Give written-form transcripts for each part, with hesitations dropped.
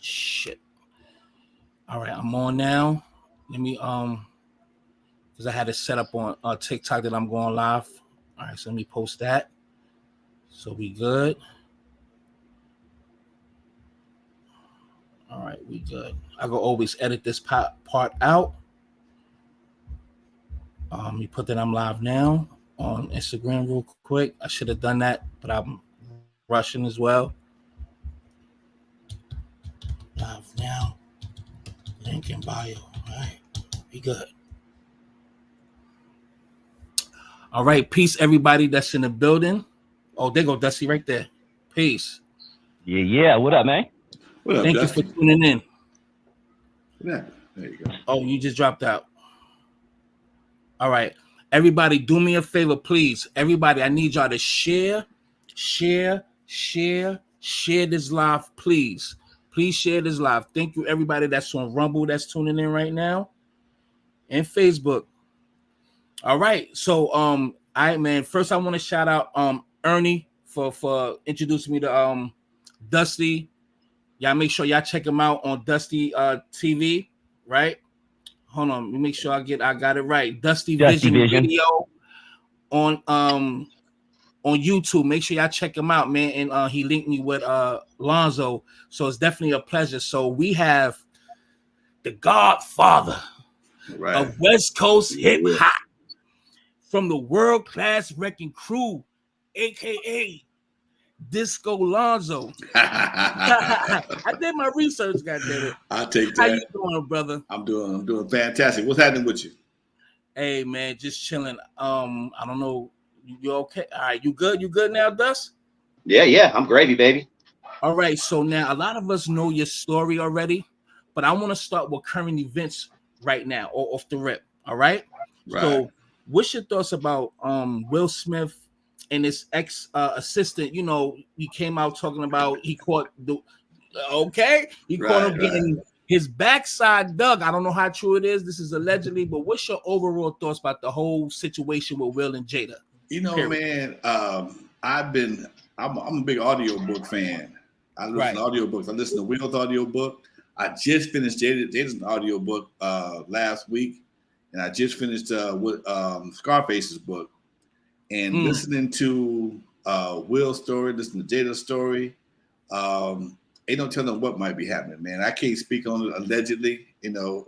Shit. All right, I'm on now. Let me because I had it set up on TikTok that I'm going live. All right, so let me post that. So we good. All right, we good. I go always edit this part out. You put that I'm live now on Instagram real quick. I should have done that, but I'm rushing as well. Live now. Link in bio. All right, we good. All right, peace, everybody that's in the building. Oh, there go Dusty right there. Peace. Yeah. What up, man? What up, Thank Dusty? you for tuning in. Yeah, there you go. Oh, you just dropped out. All right. Everybody, do me a favor, please. Everybody, I need y'all to share this live, please. Please share this live. Thank you, everybody that's on Rumble that's tuning in right now and Facebook. All right. So, first I want to shout out Ernie for introducing me to Dusty. Y'all make sure y'all check him out on Dusty TV, right? Hold on, let me make sure I got it right. Dusty Vision Video on YouTube. Make sure y'all check him out, man. And he linked me with Alonzo, so it's definitely a pleasure. So we have the Godfather of West Coast hip hop from the world class Wreckin Crew, aka Disco Alonzo. I did my research, goddammit. I'll take that. How you doing, brother? I'm doing fantastic. What's happening with you? Hey man, just chilling. I don't know. You okay? All right, you good? You good now, Dust? Yeah, I'm gravy, baby. All right, so now a lot of us know your story already, but I want to start with current events right now or off the rip. All right. So what's your thoughts about Will Smith and his ex assistant? You know, he came out talking about he caught him getting his backside dug. I don't know how true it is. This is allegedly, but what's your overall thoughts about the whole situation with Will and Jada? You know, man, I'm a big audiobook fan. I listen to audiobooks. I listen to Will's audiobook. I just finished Jada's audiobook last week, and I just finished with Scarface's book. And listening to Will's story, listening to Jada's story, ain't no telling what might be happening, man. I can't speak on it allegedly. You know,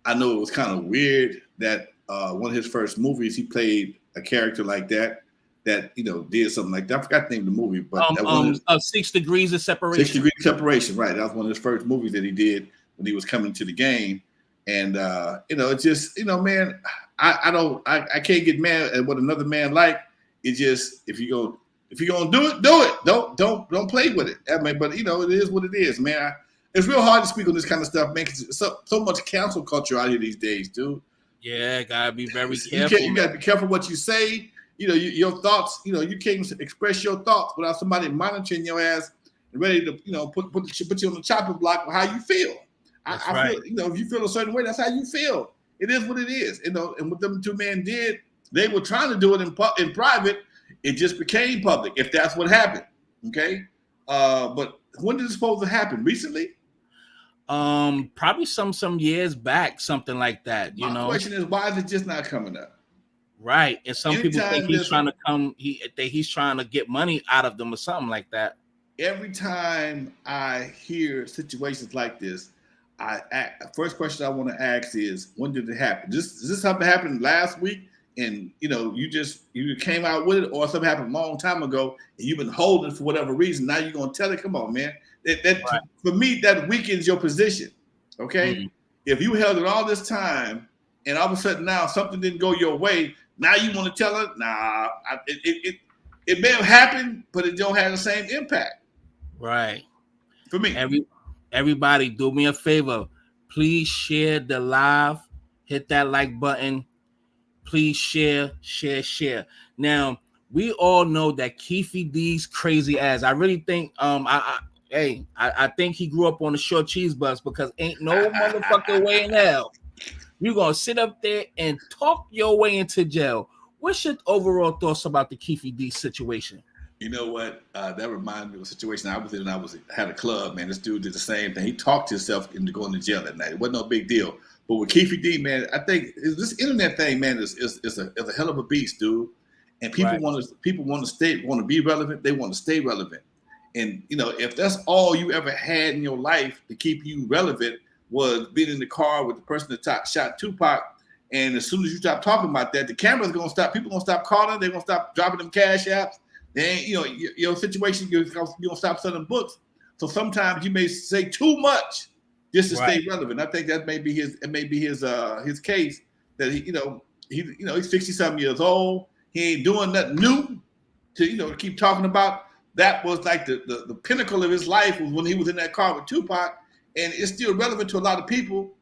I know it was kind of weird that one of his first movies, he played a character like that, you know, did something like that. I forgot the name of the movie, but that was 6 Degrees of Separation. 6 Degrees of Separation, right? That was one of his first movies that he did when he was coming to the game. And you know, it's just, you know, man, I can't get mad at what another man like. It just, if you're gonna do it. Don't play with it. I mean, but you know, it is what it is, man. It's real hard to speak on this kind of stuff, man, because so much cancel culture out here these days, dude. Yeah, gotta be very careful. You gotta be careful what you say. You know, your thoughts. You know, you can't express your thoughts without somebody monitoring your ass and ready to, you know, put you on the chopping block for how you feel. I feel, you know, if you feel a certain way, that's how you feel. It is what it is. You know, and what them two men did, they were trying to do it in private. It just became public, if that's what happened. Okay, but when did it supposed to happen? Recently? Probably some years back, something like that. You know, the question is, why is it just not coming up? Right, and some people think he's trying to come. He's trying to get money out of them or something like that. Every time I hear situations like this, first question I want to ask is, when did it happen? Does this something happened last week? And you know, you came out with it, or something happened a long time ago, and you've been holding it for whatever reason. Now you're gonna tell it. Come on, man. For me, that weakens your position. Okay, if you held it all this time, and all of a sudden now something didn't go your way, now you want to tell it? Nah, it may have happened, but it don't have the same impact. Right. For me, everybody, do me a favor. Please share the live. Hit that like button. Please share. Now, we all know that Keefe D's crazy ass. I really think I think he grew up on the short cheese bus, because ain't no motherfucking way in hell you're gonna sit up there and talk your way into jail. What's your overall thoughts about the Keefe D situation? You know what? That reminded me of a situation I was in. Had a club, man. This dude did the same thing. He talked himself into going to jail that night. It wasn't no big deal. But with Keefe D, man, I think this internet thing, man, is a hell of a beast, dude. And people want to be relevant. They want to stay relevant. And you know, if that's all you ever had in your life to keep you relevant was being in the car with the person that shot Tupac, and as soon as you stop talking about that, the camera's gonna stop. People gonna stop calling. They're gonna stop dropping them cash apps. They ain't, you know, your situation. You're gonna stop selling books. So sometimes you may say too much just to stay relevant. I think that may be his case. That he's 60-something years old. He ain't doing nothing new to keep talking about. That was like the pinnacle of his life was when he was in that car with Tupac, and it's still relevant to a lot of people.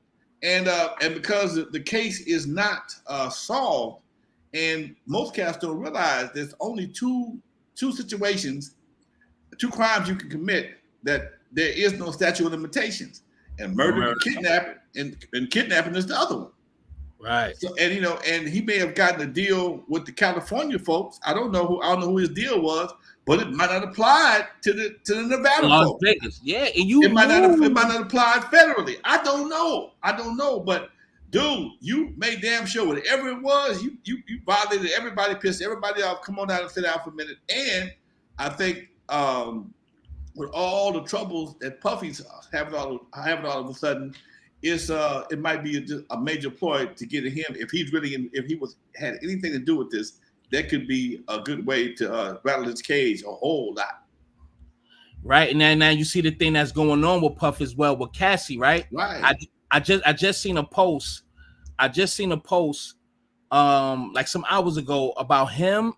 And because the case is not solved, and most cats don't realize there's only two situations, two crimes you can commit that there is no statute of limitations, and murder and kidnapping, and kidnapping is the other one. Right. So, and he may have gotten a deal with the California folks. I don't know who his deal was, but it might not apply to the Nevada folks. Vegas. Yeah, and it might not apply federally. I don't know. But dude, you made damn sure whatever it was, you violated everybody, pissed everybody off. Come on down and sit down for a minute. And I think with all the troubles that Puffy's having all of a sudden, it might be a major ploy to get at him. If he had anything to do with this, that could be a good way to rattle his cage a whole lot. Right, and now you see the thing that's going on with Puff as well with Cassie, right? Right. I just seen a post. Like some hours ago about him,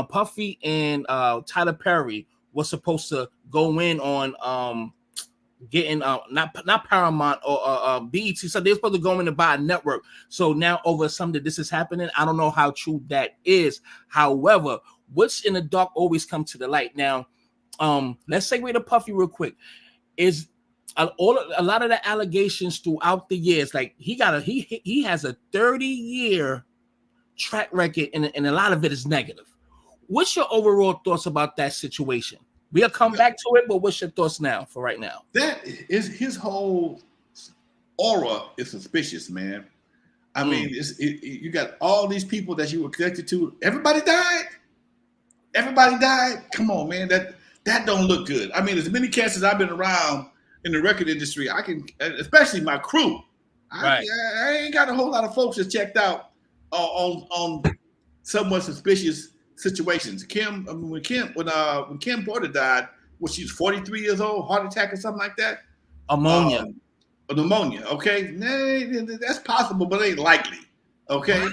Puffy and Tyler Perry was supposed to go in on getting not Paramount or BET. So they're supposed to go in and buy a network. So now over something this is happening. I don't know how true that is. However, what's in the dark always comes to the light. Now, let's segue to Puffy real quick. Is a lot of the allegations throughout the years, like he has a 30-year track record, and a lot of it is negative. What's your overall thoughts about that situation? We'll come back to it, but what's your thoughts now for right now? That is his whole aura is suspicious, man. I mean, you got all these people that you were connected to. Everybody died. Come on, man. That don't look good. I mean, as many cats as I've been around in the record industry, I can, especially my crew. I ain't got a whole lot of folks that checked out on somewhat suspicious situations. When Kim Porter died, she was 43 years old, heart attack or something like that. Pneumonia. Okay, that's possible, but it ain't likely. Okay,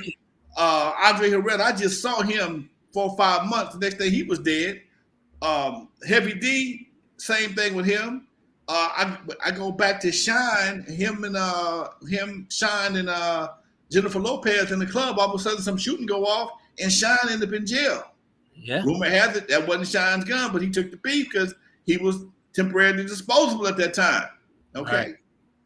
Andre Herrera, I just saw him 4 or 5 months. The next day he was dead. Heavy D, same thing with him. I go back to Shine, Shine and Jennifer Lopez in the club. All of a sudden, some shooting go off, and Shine ended up in jail. Yeah. Rumor has it that wasn't Shine's gun, but he took the beef because he was temporarily disposable at that time. Okay. Right.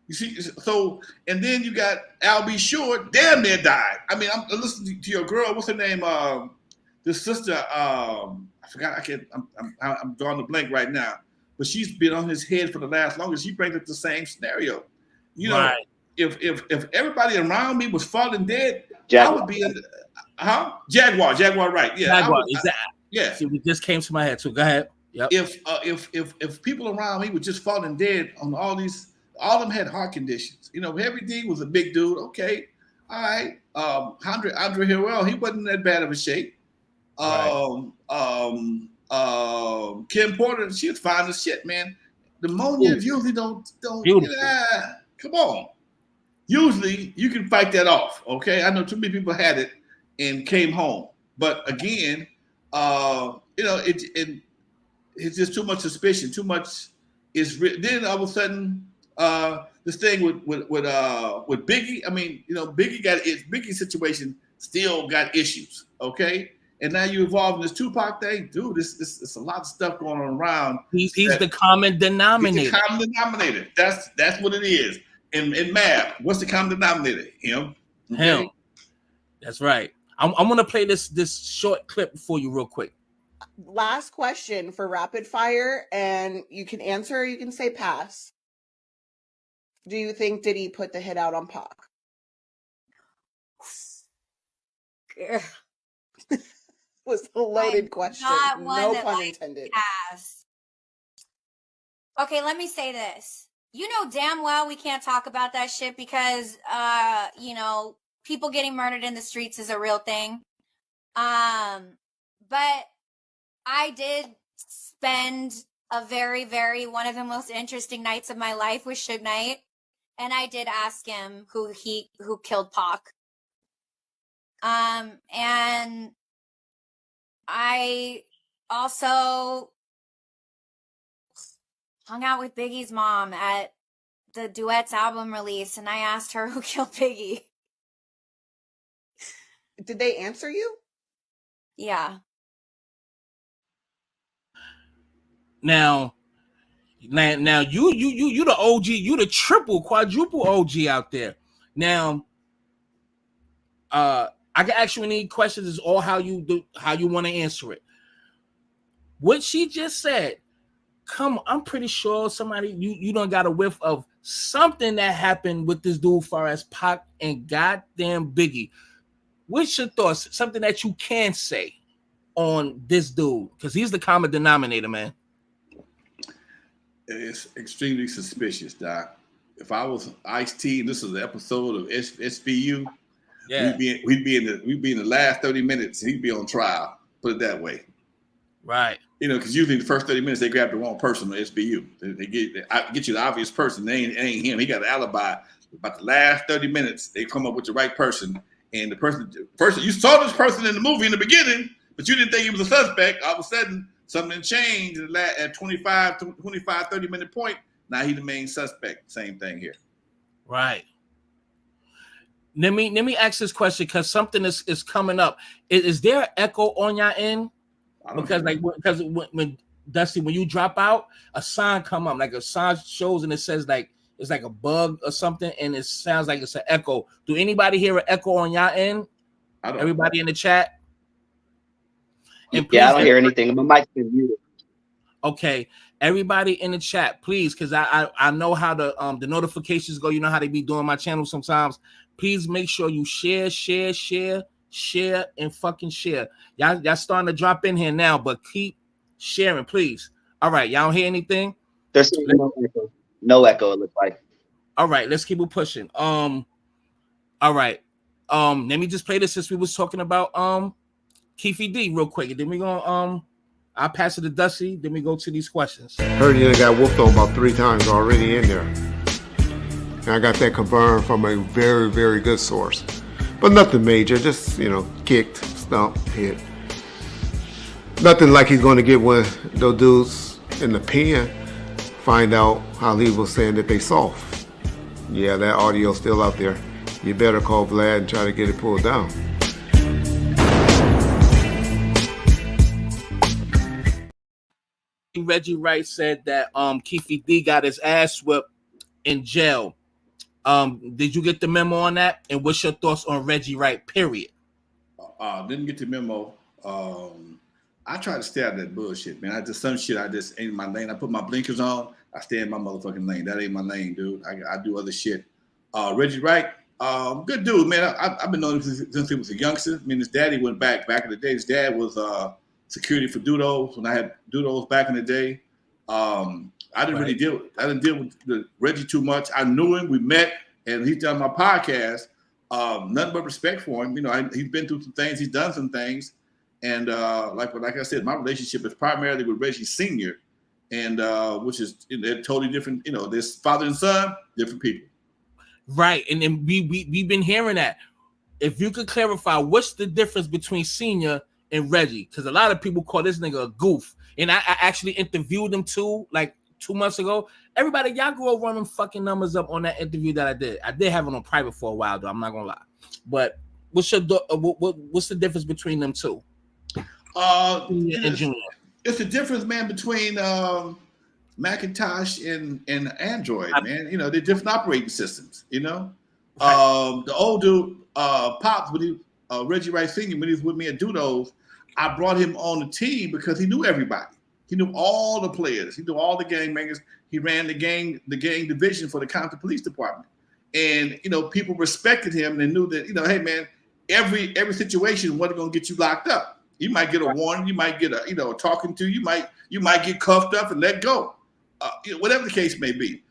You see, so, and then you got Al B. Short, damn near died. I mean, I'm listening to your girl. What's her name? The sister. I forgot. I'm drawing a blank right now. But she's been on his head for the longest. She brings up the same scenario. You know, right. If everybody around me was falling dead, Jaguar. I would be in. Jaguar, right? Yeah, Jaguar. Yeah. See, it just came to my head. So go ahead. Yep. If people around me were just falling dead on all of them had heart conditions. You know, Heavy D was a big dude. Okay, all right. Andre Harrell, he wasn't that bad of a shape. Kim Porter, she was fine as shit, man. Pneumonia usually don't come on. Usually you can fight that off. Okay, I know too many people had it and came home, but again, it's just too much suspicion. Too much is then all of a sudden this thing with Biggie. I mean, Biggie's situation still got issues. Okay. And now you involved in this Tupac thing, dude. It's a lot of stuff going on around. He's the common denominator. He's the common denominator. That's what it is. In math, what's the common denominator? Him. Okay? Him. That's right. I'm gonna play this short clip for you real quick. last question for rapid fire, and you can answer or you can say pass. Do you think Diddy put the hit out on Pac? Was a loaded question. No pun intended. Pass. Okay, let me say this. You know damn well we can't talk about that shit because, you know, people getting murdered in the streets is a real thing. But I did spend a very, very one of the most interesting nights of my life with Suge Knight, and I did ask him who killed Pac. And I also hung out with Biggie's mom at the Duets album release, and I asked her who killed Biggie. Did they answer you? Yeah. Now you the OG, you the triple, quadruple OG out there. Now, I can ask you any questions. Is all how you want to answer it. What she just said, I'm pretty sure somebody you done got a whiff of something that happened with this dude, far as Pac and goddamn Biggie. What's your thoughts? Something that you can say on this dude, because he's the common denominator, man. It's extremely suspicious, Doc. If I was Ice-T and this was an episode of SVU, yeah, we'd be in the last 30 minutes. He'd be on trial. Put it that way. Right. You know, because usually the first 30 minutes they grab the wrong person on SVU. They get you the obvious person. They ain't him. He got an alibi. About the last 30 minutes, they come up with the right person. And the person you saw this person in the movie in the beginning, but you didn't think he was a suspect. All of a sudden, something changed at 25, 30-minute point. Now he's the main suspect. Same thing here. Right. Let me ask this question because something is coming up. Is there an echo on your end? Because when Dusty, when you drop out, a sign come up, like a sign shows and it says like it's like a bug or something, and it sounds like it's an echo. Do anybody hear an echo on your end? Everybody in the chat? And yeah, I don't hear anything. My mic's been muted. Okay, everybody in the chat, please, because I know how the notifications go. You know how they be doing my channel sometimes. Please make sure you share, and fucking share. Y'all starting to drop in here now, but keep sharing, please. All right, y'all don't hear anything? There's no echo, it looks like. All right, let's keep it pushing. All right. Let me just play this since we was talking about Keefe D real quick. And then we gonna I'll pass it to Dusty, then we go to these questions. Heard you got whooped on about 3 times already in there. And I got that confirmed from a very, very good source. But nothing major, just, kicked, stumped, hit. Nothing like he's going to get one of those dudes in the pen, find out how he was saying that they soft. Yeah, that audio's still out there. You better call Vlad and try to get it pulled down. Reggie Wright said that Keefe D got his ass whipped in jail. Did you get the memo on that? And what's your thoughts on Reggie Wright, period? Didn't get the memo. I try to stay out of that bullshit, man. Some shit I just ain't in my lane. I put my blinkers on. I stay in my motherfucking lane. That ain't my lane, dude. I do other shit. Reggie Wright, good dude, man. I've been knowing him since he was a youngster. I mean, his daddy went back in the day. His dad was security for Doodles when I had Doodles back in the day. I didn't deal with Reggie too much. I knew him. We met, and he's done my podcast. Nothing but respect for him. He's been through some things. He's done some things, and like I said, my relationship is primarily with Reggie Sr., and which is they're totally different. There's father and son, different people. Right, and then we've been hearing that. If you could clarify, what's the difference between Senior and Reggie? Because a lot of people call this nigga a goof, and I actually interviewed him too, like 2 months ago. Everybody, y'all go run them fucking numbers up on that interview that I did. I did have it on private for a while, though. I'm not gonna lie. But what's the difference between them two? And Junior. It's the difference, man, between Macintosh and Android, man. They're different operating systems. The old dude, Pops, when Reggie Wright Sr., when he was with me at Doodles, I brought him on the team because he knew everybody. He knew all the players. He knew all the gangbangers. He ran the gang division for the Compton Police Department. And, people respected him and knew that, hey, man, every situation wasn't going to get you locked up. You might get a warning. You might get a talking to. You might get cuffed up and let go. Whatever the case may be.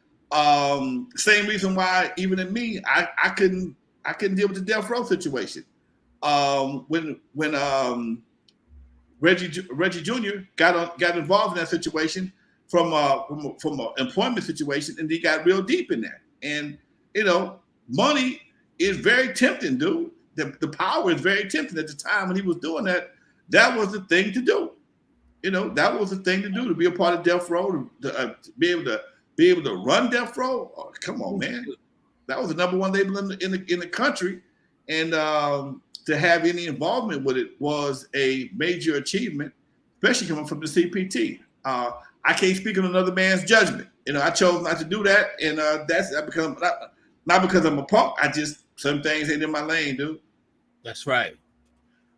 Same reason why, even in me, I couldn't deal with the death row situation. When Reggie Jr. got involved in that situation from an employment situation, and he got real deep in there. And money is very tempting, dude. The power is very tempting. At the time when he was doing that, that was the thing to do. That was the thing to do, to be a part of death row, to be able to run death row. Oh, come on, man. That was the number one label in the country, and to have any involvement with it was a major achievement, especially coming from the CPT. I can't speak on another man's judgment. I chose not to do that, and that's become not because I'm a punk. I just, some things ain't in my lane, dude. That's right.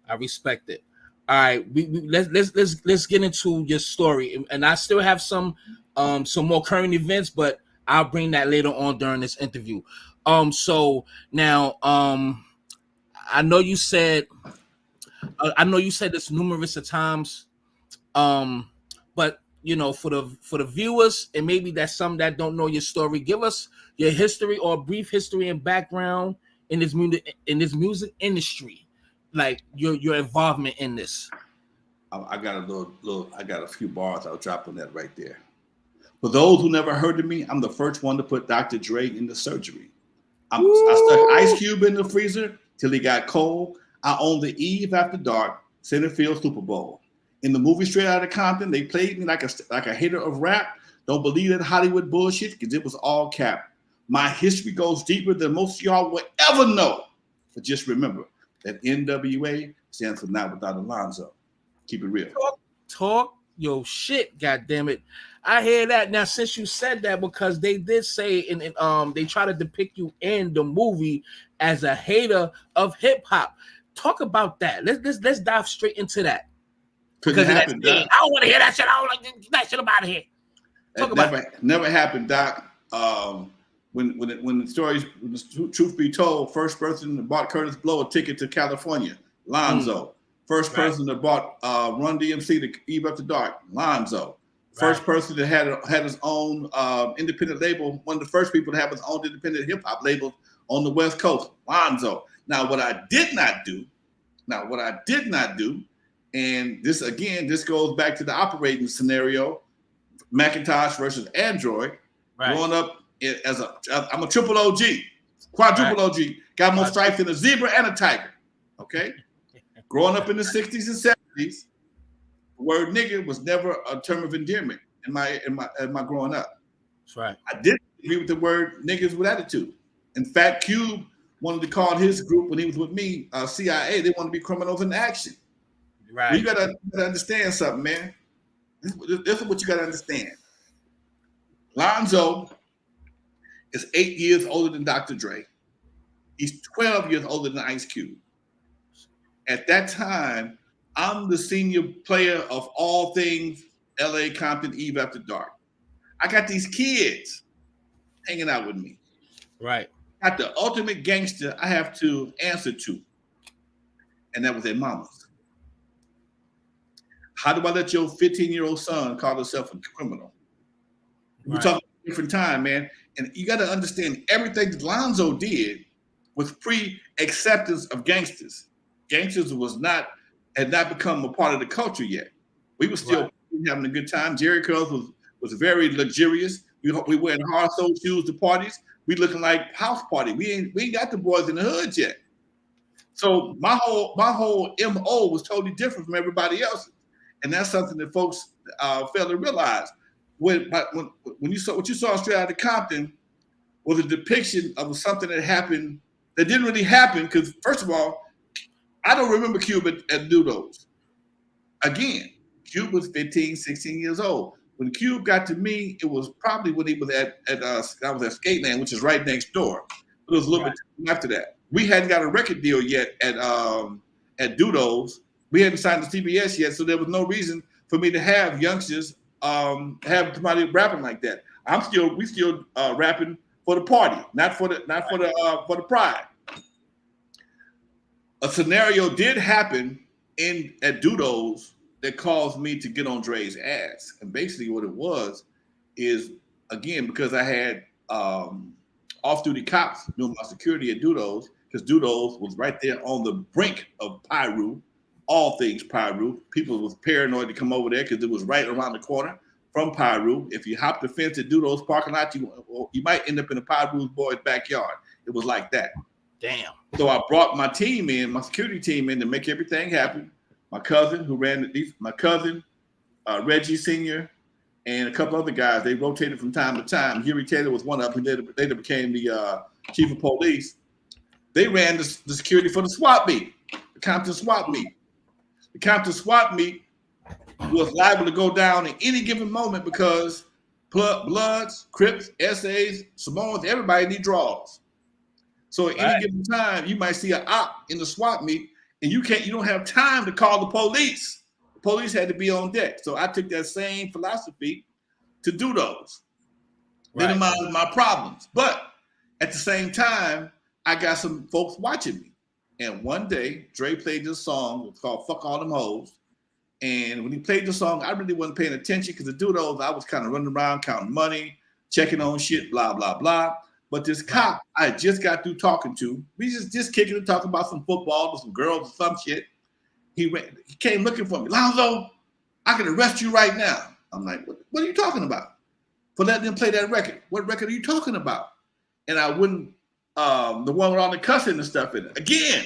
I respect it. All right, let's get into your story, and I still have some more current events, but I'll bring that later on during this interview. So now, I know you said this numerous of times, but for the viewers, and maybe that's some that don't know your story, give us your history or brief history and background in this music industry, like your involvement in this. I got a few bars I'll drop on that right there. For those who never heard of me, I'm the first one to put Dr. Dre in the surgery. I stuck Ice Cube in the freezer till he got cold. I owned the Eve After Dark Center Field Super Bowl. In the movie Straight Outta Compton, they played me like a hater of rap. Don't believe that Hollywood bullshit, because it was all cap. My history goes deeper than most of y'all will ever know. But just remember that NWA stands for Not Without Alonzo. Keep it real. Talk your shit, goddammit. I hear that. Now, since you said that, because they did say they try to depict you in the movie as a hater of hip hop. Talk about that. Let's dive straight into that. Couldn't happen, Doc. I don't want to hear that shit. I don't like that shit about here. Never happened, Doc. When the truth be told, first person that bought Curtis Blow a ticket to California, Lonzo. First person that bought Run DMC to Eve After Dark, Lonzo. First person that had his own independent label, one of the first people to have his own independent hip hop label on the West Coast, Lonzo. Now, what I did not do, and this goes back to the operating scenario, Macintosh versus Android. Right. Growing up I'm a triple OG, quadruple OG, got more stripes than a zebra and a tiger. Okay. Growing up in the 60s and 70s, the word nigga was never a term of endearment in my growing up. That's right. I didn't agree with the word niggas with attitude. In fact, Cube wanted to call his group when he was with me, CIA. They wanted to be criminals in action. Right. You gotta understand something, man. This is what you gotta understand. Lonzo is 8 years older than Dr. Dre. He's 12 years older than Ice Cube. At that time, I'm the senior player of all things LA Compton Eve After Dark. I got these kids hanging out with me. Right. Got the ultimate gangster I have to answer to. And that was their mamas. How do I let your 15-year-old son call himself a criminal? Right. We're talking about a different time, man. And you got to understand, everything that Lonzo did was pre-acceptance of gangsters. Gangsters had not become a part of the culture yet. We were still having a good time. Jerry Curls was very luxurious. We wearing hard sole shoes to parties. We looking like house party. We ain't got the boys in the hood yet. So my whole MO was totally different from everybody else's, and that's something that folks fail to realize. When you saw what you saw Straight Outta Compton was a depiction of something that happened that didn't really happen, because first of all, I don't remember Cube at Dudos. Again, Cube was 15, 16 years old. When Cube got to me, it was probably when he was I was at Skateland, which is right next door. It was a little bit after that. We hadn't got a record deal yet at Dudos, We hadn't signed to CBS yet, so there was no reason for me to have youngsters have somebody rapping like that. We still rapping for the party, not for the pride. A scenario did happen at Dudo's that caused me to get on Dre's ass. And basically what it was is, again, because I had off-duty cops doing my security at Dudo's, because Dudo's was right there on the brink of Pyru, all things Pyru. People was paranoid to come over there because it was right around the corner from Pyru. If you hopped the fence at Dudo's parking lot, you might end up in the Pyru's boys' backyard. It was like that. Damn. So I brought my team in, my security team in, to make everything happen. My cousin who ran Reggie Sr., and a couple other guys, they rotated from time to time. Huey Taylor was one of them, who later became the chief of police. They ran the security for the swap meet, the Compton swap meet. The Compton swap meet was liable to go down at any given moment because Bloods, Crips, SAs, Samoans, everybody need draws. So at any given time, you might see an op in the swap meet, and you don't have time to call the police. The police had to be on deck. So I took that same philosophy to do those. Minimize my problems. But at the same time, I got some folks watching me. And one day, Dre played this song. It's called Fuck All Them Hoes. And when he played the song, I really wasn't paying attention because to do those, I was kind of running around counting money, checking on shit, blah, blah, blah. But this cop I just got through talking to, we just kicking and talking about some football with some girls or some shit. He came looking for me. Alonzo, I can arrest you right now. I'm like, what are you talking about? For letting them play that record. What record are you talking about? And I wouldn't, the one with all the cussing and stuff in it. Again,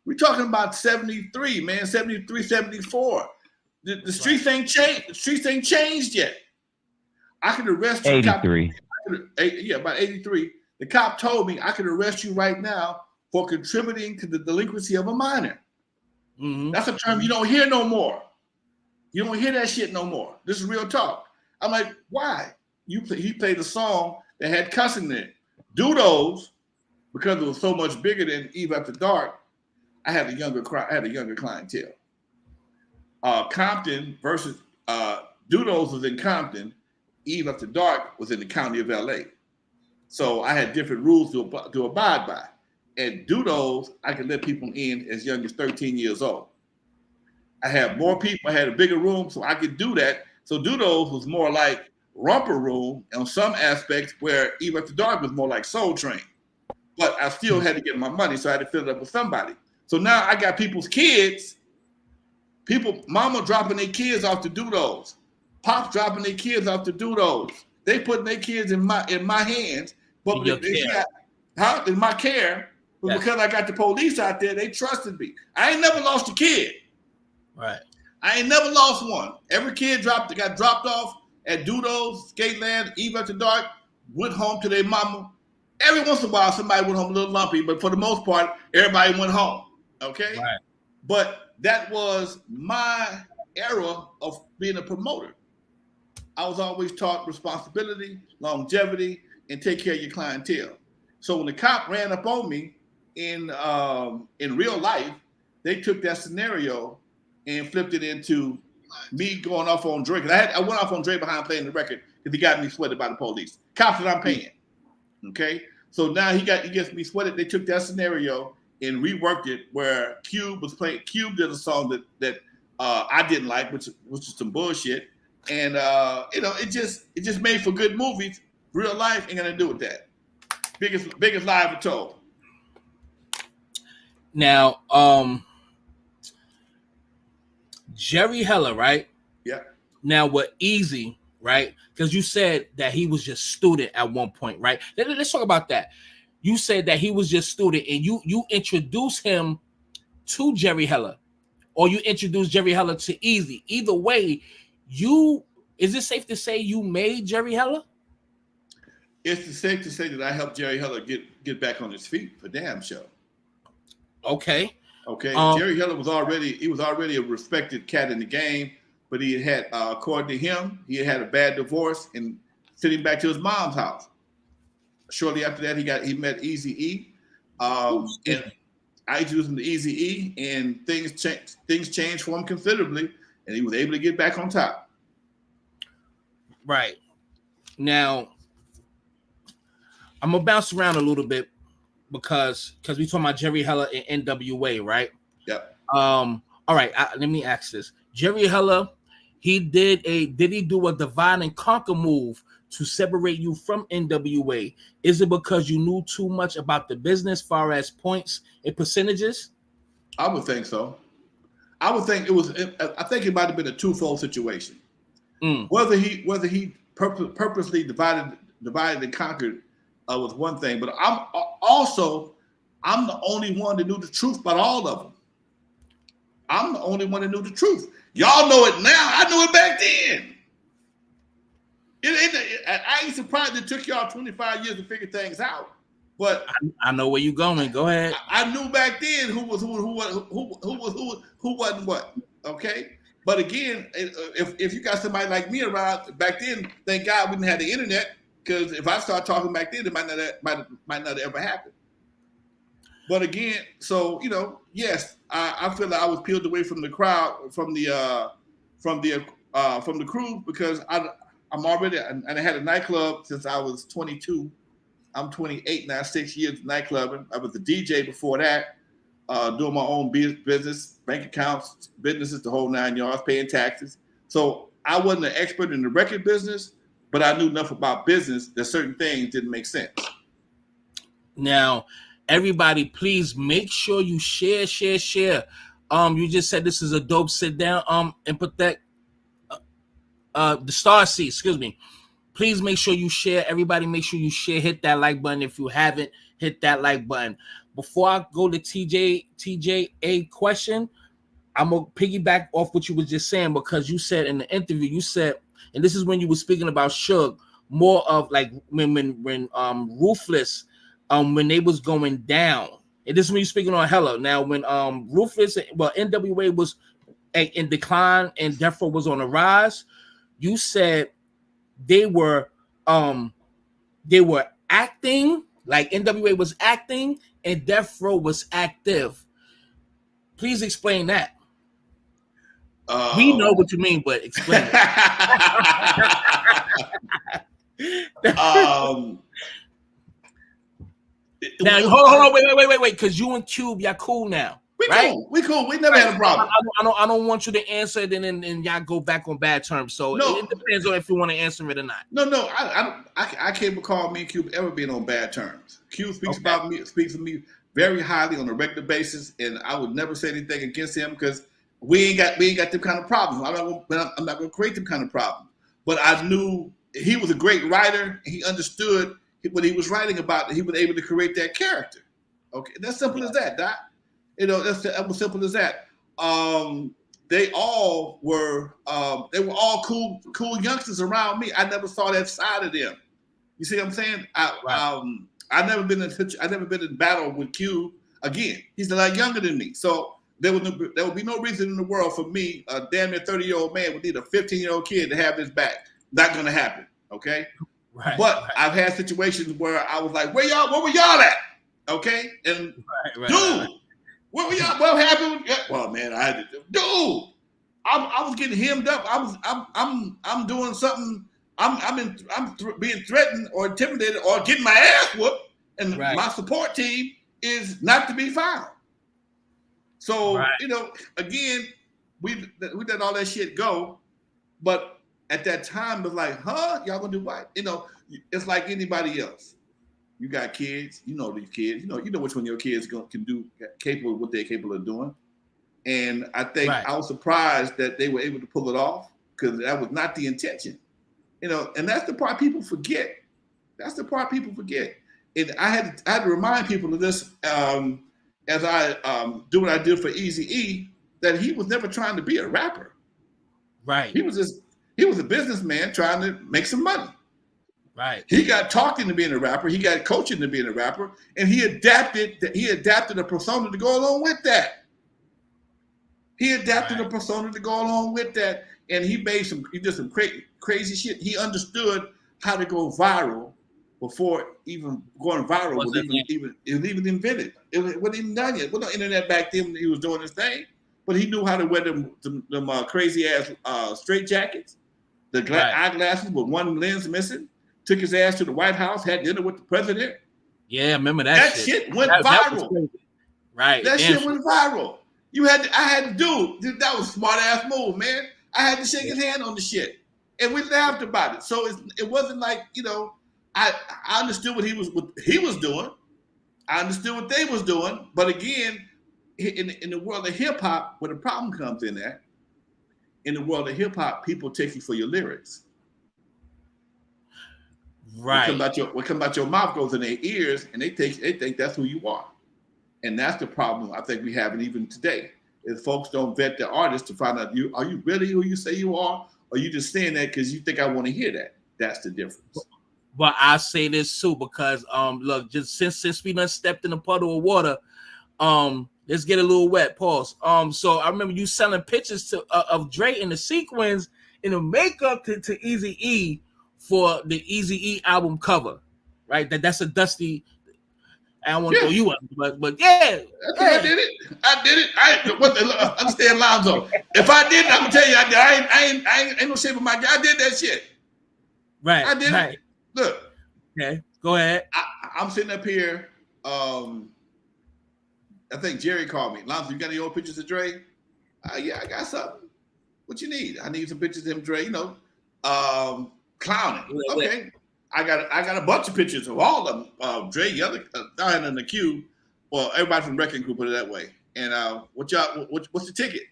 we're talking about 73, man, 73, 74. The streets ain't changed. The streets ain't changed yet. I could arrest you. 83. About 83. The cop told me I could arrest you right now for contributing to the delinquency of a minor. Mm-hmm. That's a term you don't hear no more. You don't hear that shit no more. This is real talk. I'm like, why? He played a song that had cussing in it. Dudo's, because it was so much bigger than Eve After Dark, I had a younger clientele. Compton versus Dudo's was in Compton. Eve After Dark was in the county of LA. So I had different rules to abide by. At Dudo's, I could let people in as young as 13 years old. I had more people. I had a bigger room, so I could do that. So Dudo's was more like Romper Room on some aspects, where Eve After Dark was more like Soul Train. But I still had to get my money, so I had to fill it up with somebody. So now I got people's kids, mama dropping their kids off to Dudo's. Pops dropping their kids off to Dudo's. They putting their kids in my hands, but in my care. But yes, because I got the police out there, they trusted me. I ain't never lost a kid. Right. I ain't never lost one. Every kid got dropped off at Dudo's, Skateland, Eve After Dark, went home to their mama. Every once in a while, somebody went home a little lumpy, but for the most part, everybody went home. Okay? Right. But that was my era of being a promoter. I was always taught responsibility, longevity, and take care of your clientele. So when the cop ran up on me in real life, they took that scenario and flipped it into me going off on Dre. I went off on Dre behind playing the record because he got me sweated by the police. Cops that I'm paying. Okay? So now he gets me sweated. They took that scenario and reworked it where Cube was playing. Cube did a song that I didn't like, which was some bullshit. And it just made for good movies. Real life ain't gonna do with that. Biggest lie ever told. Now, Jerry Heller, right? Yeah. Now, what Eazy, right? Because you said that he was just student at one point, right? Let's talk about that. You said that he was just student, and you introduced him to Jerry Heller, or you introduced Jerry Heller to Eazy. Either way, is it safe to say you made Jerry Heller? It's safe to say that I helped Jerry Heller get back on his feet for damn sure. Okay. Jerry Heller was already a respected cat in the game, but he had according to him, he had a bad divorce and sitting back to his mom's house. Shortly after that, he met Eazy E. I introduced him to Eazy E, and things changed for him considerably, and he was able to get back on top. Right. Now, I'm gonna bounce around a little bit because we talking about Jerry Heller and NWA, right? Yep. All right. Let me ask this: Jerry Heller, did he do a divide and conquer move to separate you from NWA? Is it because you knew too much about the business, far as points and percentages? I would think so. I would think it was. I think it might have been a twofold situation. Whether he purposely divided and conquered was one thing, but I'm the only one that knew the truth about all of them. I'm the only one that knew the truth. Y'all know it now. I knew it back then. I ain't surprised it took y'all 25 years to figure things out. But I know where you're going. Go ahead. I knew back then who wasn't what. Okay. But again, if you got somebody like me around back then, thank God we didn't have the internet, because if I start talking back then, it might not ever happen. But again, so yes, I feel like I was peeled away from the crowd, from the crew, because I'm already, and I had a nightclub since I was 22. I'm 28 now, 6 years nightclubbing. I was a DJ before that, doing my own business, bank accounts, businesses, the whole 9 yards, paying taxes. So I wasn't an expert in the record business, but I knew enough about business that certain things didn't make sense. Now, everybody, please make sure you share. You just said this is a dope sit down. And put that the star seat, excuse me. Please make sure you share. Everybody, make sure you share. Hit that like button if you haven't. Hit that like button. Before I go to TJ a question, I'm gonna piggyback off what you was just saying, because you said in the interview, you said, and this is when you were speaking about Suge, more of like when Ruthless, when they was going down. And this is when you're speaking on Hella. Now, when Ruthless, NWA was in decline and Death Row was on the rise, you said they were acting like NWA was acting and Death Row was active. Please explain that. We know what you mean, but explain it. Now, hold on, wait, because you and Cube, y'all cool now. We cool. We never had a problem. I don't want you to answer it and y'all go back on bad terms. So it depends on if you want to answer it or not. No, I can't recall me and Cube ever being on bad terms. Cube speaks of me very highly on a regular basis, and I would never say anything against him because we ain't got them kind of problems. I'm not going to create them kind of problems. But I knew he was a great writer. He understood what he was writing about, and he was able to create that character. Okay, that's simple as that, Doc. That's as simple as that. They all were cool youngsters around me. I never saw that side of them. You see what I'm saying? I never been in battle with Q. Again, he's a lot younger than me, so there would be no reason in the world for me, a damn near 30-year-old man, would need a 15-year-old kid to have his back. Not going to happen. Okay. Right. But I've had situations where I was like, where were y'all at? Okay, and dude. What were y'all? What happened? Well, man, I was getting hemmed up. I'm doing something. I'm being threatened or intimidated or getting my ass whooped, and my support team is not to be found. So again, we let all that shit go. But at that time, it was like, y'all gonna do what? It's like anybody else. You got kids, these kids, you know which one of your kids can do, capable of what they're capable of doing. And I think I was surprised that they were able to pull it off, because that was not the intention. And that's the part people forget. And I had to remind people of this as I do what I did for Eazy E, that he was never trying to be a rapper. Right. He was a businessman trying to make some money. Right. He got talked into being a rapper. He got coached into being a rapper, and he adapted a persona to go along with that. And he did some crazy shit. He understood how to go viral before even going viral was even invented. It wasn't even done yet. There was no internet back then when he was doing his thing, but he knew how to wear them crazy ass straight jackets, the eyeglasses with one lens missing. Took his ass to the White House, had dinner with the president. Yeah, remember that shit. That shit went viral. Right. That shit went viral. I had to do. That was a smart ass move, man. I had to shake his hand on the shit, and we laughed about it. So it wasn't like, you know, I understood what he was doing. I understood what they was doing. But again, in the world of hip hop, where the problem comes in at, in the world of hip hop, people take you for your lyrics. Right. What come out your mouth goes in their ears, and they think that's who you are. And that's the problem I think we have, and even today, is folks don't vet the artists to find out are you really who you say you are, or you just saying that because you think I want to hear that. That's the difference. But I say this too because look, just since we done stepped in a puddle of water, let's get a little wet. Pause. So I remember you selling pictures of Dre in the sequins in the makeup to Eazy E for the Eazy E album cover, right? That's a dusty. I don't want to throw you up, but yeah. I did it. I understand, Alonzo. If I didn't, I'm gonna tell you, I ain't no shame of my guy. I did that shit. Right. I did it. Look. Okay. Go ahead. I'm sitting up here. I think Jerry called me. Alonzo, you got any old pictures of Dre? Yeah, I got something. What you need? I need some pictures of him, Dre. You know, clowning. Okay. I got a bunch of pictures of all of them. Dre, the other down in the queue. Well, everybody from Wreckin Crew, put it that way. And what's the ticket?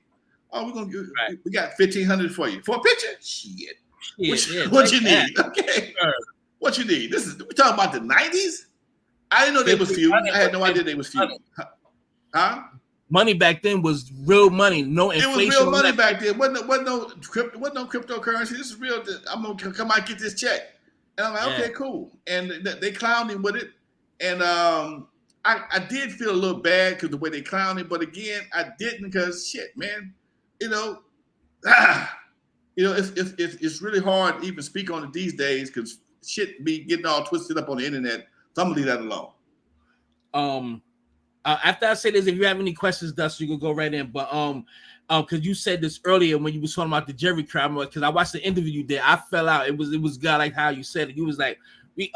Oh, we got $1,500 for you for a picture. Shit. What you need? Okay. Sure. What you need? We're talking about the 90s. I didn't know they was few. I had no idea they was few. Huh? Money back then was real money. No inflation. It was real money back then. Wasn't no cryptocurrency. This is real. I'm gonna come out and get this check. And I'm like, okay, cool. And they clowned him with it. And I did feel a little bad because the way they clowned him. But again, I didn't because shit, man. You know, it's really hard to even speak on it these days because shit be getting all twisted up on the internet. So I'm gonna leave that alone. After I say this, if you have any questions, Dusty, you can go right in. But because you said this earlier when you was talking about the Jerry crowd, because I watched the interview you did, I fell out. It was good, like how you said it. You was like,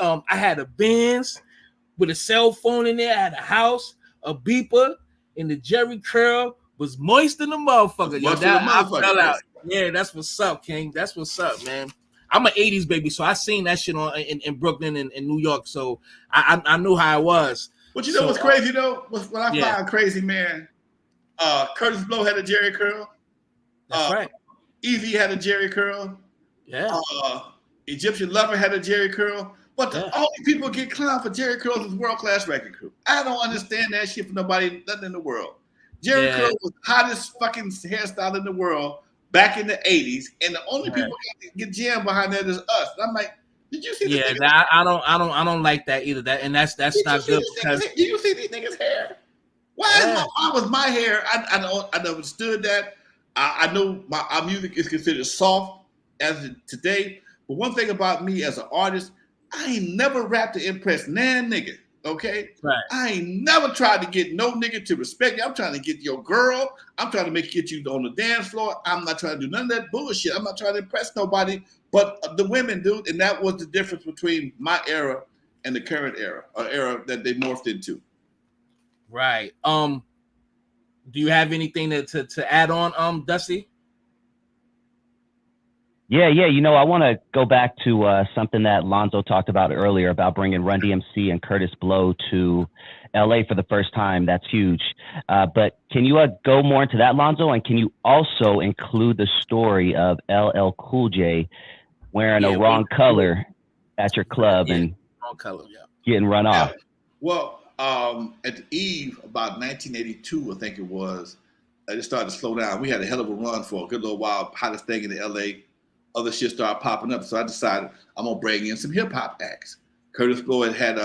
I had a Benz with a cell phone in there. I had a house, a beeper, and the Jerry curl was moist in the motherfucker. Yo, I fell out. Yeah, that's what's up, King. That's what's up, man. I'm an 80s baby, so I seen that shit in Brooklyn and in New York, so I knew how it was. But you know what's crazy though? What I find crazy, man. Curtis Blow had a Jerry curl. That's right. Eazy had a Jerry curl. Yeah. Egyptian Lover had a Jerry curl. But the only people get clowned for Jerry curls is World Class Wreckin Crew. I don't understand that shit for nothing in the world. Jerry curl was the hottest fucking hairstyle in the world back in the 80s, and the only people that get jammed behind that is us. And I'm like, did you see? Yeah, I don't like that either. That's not good because did you see these niggas' hair? Why was my hair? I never understood that. I know our music is considered soft as of today, but one thing about me as an artist, I ain't never rapped to impress nan nigga. Okay, right. I ain't never tried to get no nigga to respect you. I'm trying to get your girl. I'm trying to get you on the dance floor. I'm not trying to do none of that bullshit. I'm not trying to impress nobody but the women, dude. And that was the difference between my era and the current era, or era that they morphed into. Right. Do you have anything to add on, Dusty? Yeah. You know, I want to go back to something that Lonzo talked about earlier about bringing Run DMC and Curtis Blow to LA for the first time. That's huge. But can you go more into that, Lonzo? And can you also include the story of LL Cool J wearing a wrong color at your club and wrong color, getting run off? Well, at the eve, about 1982, I think it was, it started to slow down. We had a hell of a run for a good little while, hottest thing in the LA. Other shit started popping up, so I decided I'm gonna bring in some hip hop acts. Curtis Blow had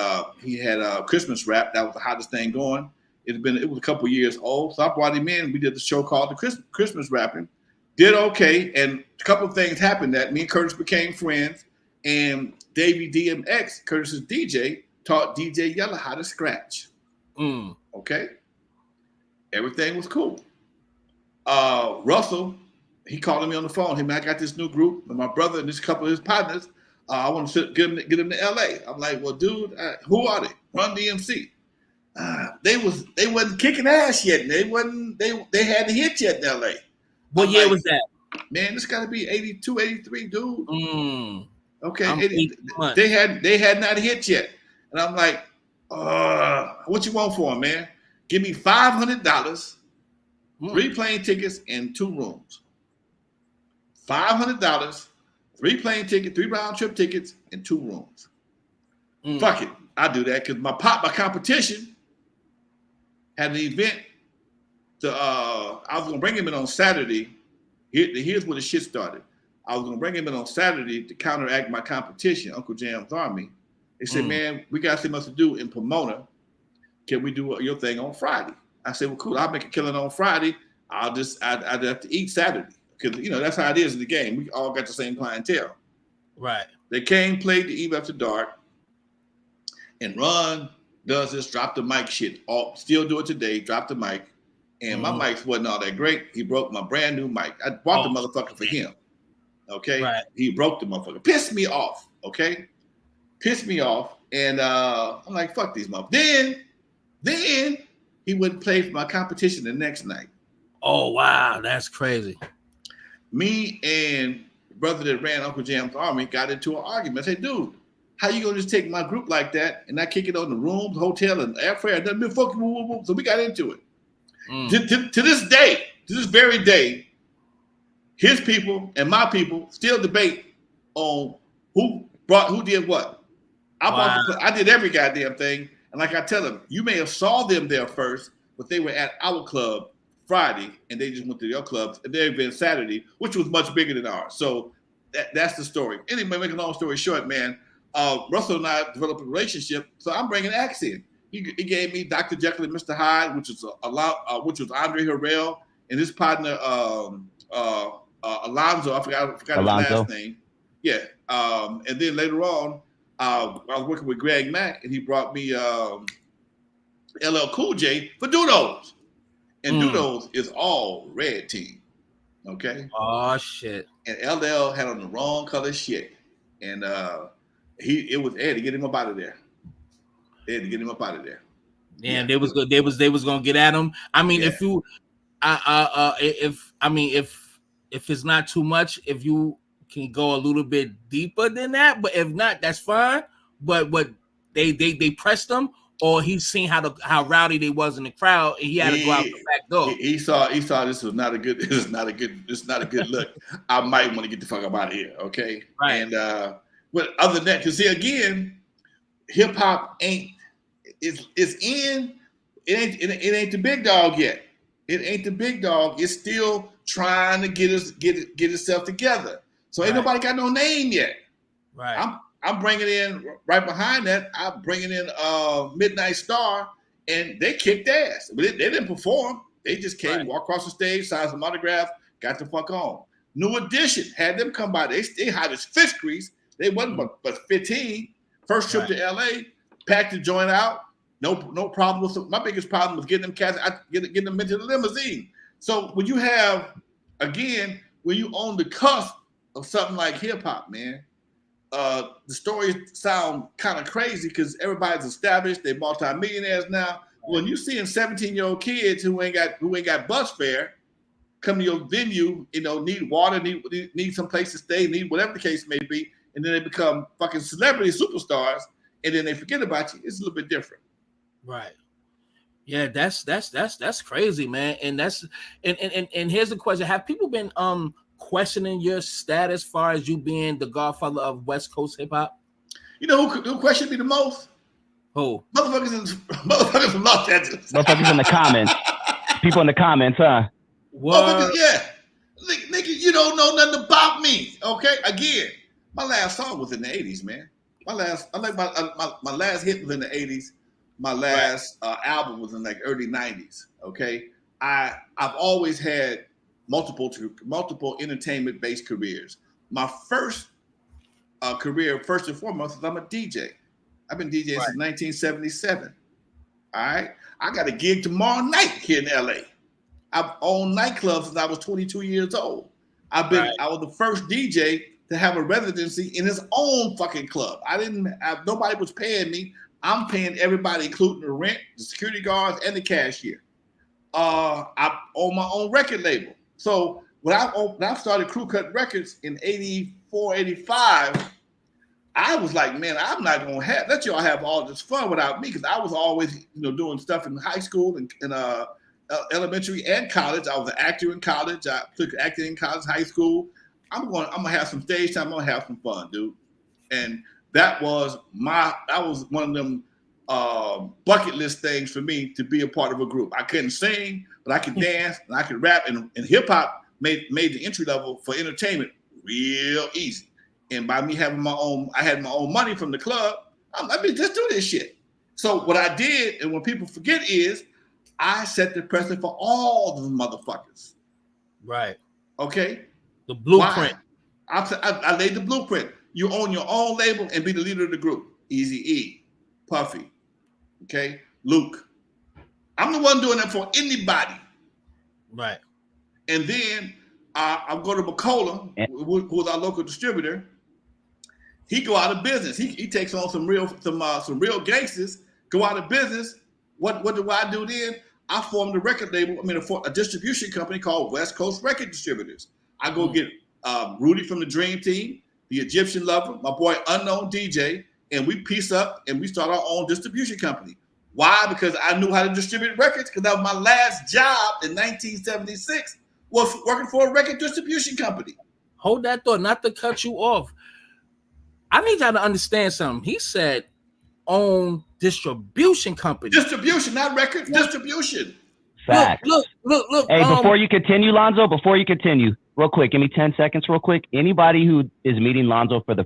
Christmas rap. That was the hottest thing going. It was a couple years old, so I brought him in. We did the show called the Christmas Rapping. Did okay, and a couple of things happened that me and Curtis became friends, and Davey DMX, Curtis's DJ, taught DJ Yella how to scratch. Okay? Everything was cool. Russell, he called me on the phone. Hey, man, I got this new group, and my brother and this couple of his partners. I want to get them to LA. I'm like, well, dude, who are they? Run DMC. They wasn't kicking ass yet. They hadn't hit yet in LA. What year was that? Man, this got to be 82, 83, dude. Okay, they had not hit yet, and I'm like, what you want for them, man? Give me $500, 3 plane tickets, and 2 rooms. $500, 3 plane tickets, 3 round trip tickets, and 2 rooms. Fuck it, I do that because my competition had an event. I was gonna bring him in on Saturday. Here's where the shit started. I was gonna bring him in on Saturday to counteract my competition, Uncle Jam's Army. They said, man, we got something else to do in Pomona. Can we do your thing on Friday? I said, well, cool. I'll make a killing on Friday. I'd have to eat Saturday because that's how it is in the game. We all got the same clientele. Right. They came, played the Eve After Dark, and Ron does this drop the mic shit. Still do it today. Drop the mic, and my mics wasn't all that great. He broke my brand new mic. I bought the motherfucker for him. Okay, right. He broke the motherfucker. Pissed me off. Okay, pissed me off, and I'm like, fuck these motherfuckers. Then he wouldn't play for my competition the next night. Oh wow, that's crazy. Me and the brother that ran Uncle Jam's Army got into an argument. I said, dude, how you gonna just take my group like that and not kick it on the rooms, hotel, and airfare? It doesn't mean fuck you. So we got into it. To this day, to this very day, his people and my people still debate on who did what. I did every goddamn thing. And like I tell them, you may have saw them there first, but they were at our club Friday, and they just went to your clubs, and their event Saturday, which was much bigger than ours. So that's the story. Anyway, make a long story short, man, Russell and I developed a relationship, so I'm bringing Axe in. He gave me Dr. Jekyll and Mr. Hyde, which was Andre Harrell, and his partner Alonzo. I forgot his last name. Yeah, and then later on, I was working with Greg Mack, and he brought me LL Cool J for Dudos. And Dudos is all red team. Okay? Oh, shit. And LL had on the wrong color shit. And they had to get him up out of there. Yeah, they was good. They was gonna get at him. I mean, if it's not too much, if you can go a little bit deeper than that, but if not, that's fine. But what they pressed him, or he's seen how rowdy they was in the crowd, and he had to go out the back door. He saw this was not a good look. I might want to get the fuck up out of here. Okay. Right. And but other than that, because see again, hip hop ain't it ain't the big dog yet. It ain't the big dog. It's still trying to get itself together. So ain't nobody got no name yet. Right. I'm bringing in right behind that. I'm bringing in Midnight Star, and they kicked ass. But they didn't perform. They just came, walked across the stage, signed some autographs, got the fuck on. New Edition had them come by. They had this fish grease. They wasn't but 15. First trip to LA, packed the joint out. No problem with them. My biggest problem was getting them cats, getting them into the limousine. So when you have, again, when you on the cusp of something like hip hop, man, the stories sound kind of crazy because everybody's established. They're multimillionaires now. When you seeing 17-year-old kids who ain't got bus fare come to your venue, need water, need some place to stay, need whatever the case may be, and then they become fucking celebrity superstars, and then they forget about you. It's a little bit different. Right. Yeah, that's crazy, man. And and here's the question: have people been questioning your status as far as you being the godfather of West Coast hip hop? You know who questioned me the most? Who? Motherfuckers from Los Angeles. Motherfuckers in the comments. People in the comments, huh? Motherfuckers, yeah. Nigga, you don't know nothing about me. Okay? Again, my last song was in the 80s, man. My last hit was in the 80s. My last album was in like early 90s. Okay? I've always had multiple entertainment-based careers. My first career first and foremost is I'm a DJ. I've been DJing since 1977. All right, I got a gig tomorrow night here in LA. I've owned nightclubs since I was 22 years old. I was the first DJ to have a residency in his own fucking club. Nobody was paying me. I'm paying everybody, including the rent, the security guards, and the cashier. I own my own record label. So when I started Crew Cut Records in 84, 85, I was like, man, I'm not gonna let y'all have all this fun without me, because I was always, doing stuff in high school and elementary and college. I was an actor in college. I took acting in college, high school. I'm gonna have some stage time. I'm gonna have some fun, dude. And that was one of them bucket list things for me, to be a part of a group. I couldn't sing, but I could dance and I could rap. And hip hop made the entry level for entertainment real easy. And by me having I had my own money from the club. I mean, just do this shit. So what I did, and when people forget, is I set the precedent for all the motherfuckers. Right. Okay. The blueprint. I laid the blueprint. You own your own label and be the leader of the group. Eazy E, Puffy, okay, Luke. I'm the one doing that for anybody. Right. And then I'll go to McCollum, who's our local distributor. He go out of business. He takes on some real gangsters, go out of business. What do I do then? I formed a record label, a distribution company called West Coast Record Distributors. I go get Rudy from the Dream Team, the Egyptian Lover, my boy Unknown DJ, and we piece up and we start our own distribution company. Why? Because I knew how to distribute records, because that was my last job in 1976, was working for a record distribution company. Hold that thought, not to cut you off. I need y'all to understand something. He said own distribution company. Distribution, not record, distribution. Facts. Look. Hey, before you continue, Lonzo, real quick, give me 10 seconds real quick. Anybody who is meeting Lonzo for the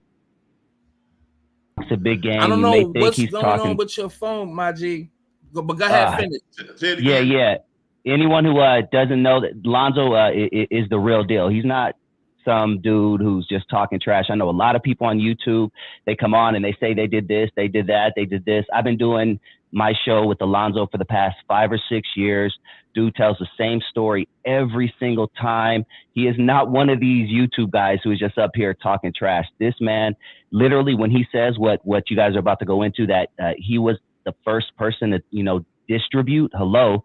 it's a big game. I don't know what's going on with your phone, my G. But go ahead, finish. Yeah. Anyone who doesn't know that Lonzo is the real deal. He's not some dude who's just talking trash. I know a lot of people on YouTube, they come on and they say they did this, they did that, they did this. I've been doing my show with Alonzo for the past 5 or 6 years. Dude tells the same story every single time. He is not one of these YouTube guys who is just up here talking trash. This man, literally, when he says what you guys are about to go into, that he was the first person to, distribute, hello,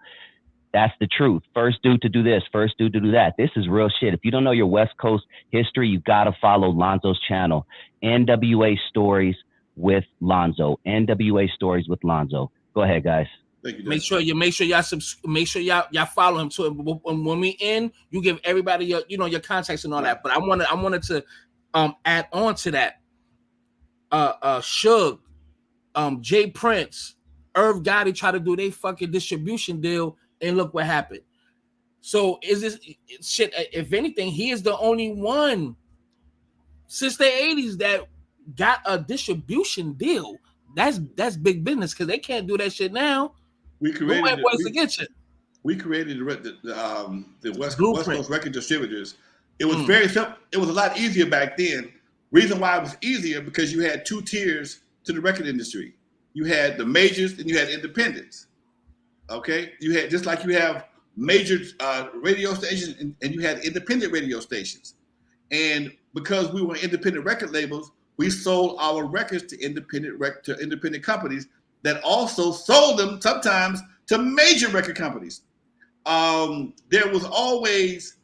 that's the truth. First dude to do this, first dude to do that. This is real shit. If you don't know your West Coast history, you got to follow Lonzo's channel, NWA Stories with Lonzo. NWA Stories with Lonzo. Go ahead, guys. Thank you, make sure y'all follow him too. When we end, you give everybody your contacts and all that. But I wanted to add on to that. Suge, Jay Prince, Irv Gotti try to do their fucking distribution deal, and look what happened. So is this shit? If anything, he is the only one since the 80s that got a distribution deal. That's big business, because they can't do that shit now. We created We created the West Coast Record Distributors. It was very simple. It was a lot easier back then. Reason why it was easier, because you had 2 tiers to the record industry. You had the majors and you had independents. Okay, you had, just like you have major radio stations and you had independent radio stations. And because we were independent record labels, we sold our records to independent companies that also sold them sometimes to major record companies. There was always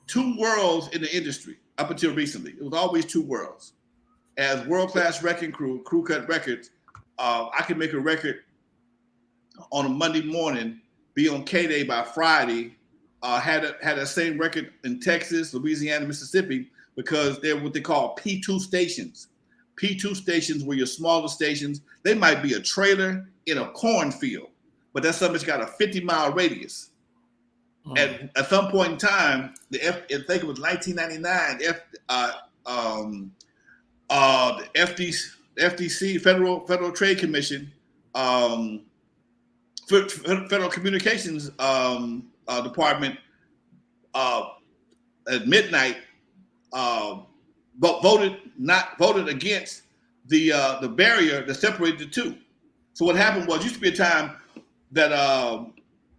2 worlds in the industry up until recently. It was always 2 worlds. As world-class Wreckin Crew, Crew Cut Records, I could make a record on a Monday morning, be on K-Day by Friday, had that same record in Texas, Louisiana, Mississippi, because they're what they call P2 stations. P2 stations were your smaller stations. They might be a trailer in a cornfield, but that's something that's got a 50-mile radius. At some point in time, I think it was 1999, the FTC, Federal Trade Commission, Federal Communications Department, at midnight, voted against the barrier that separated the two. So what happened was, used to be a time that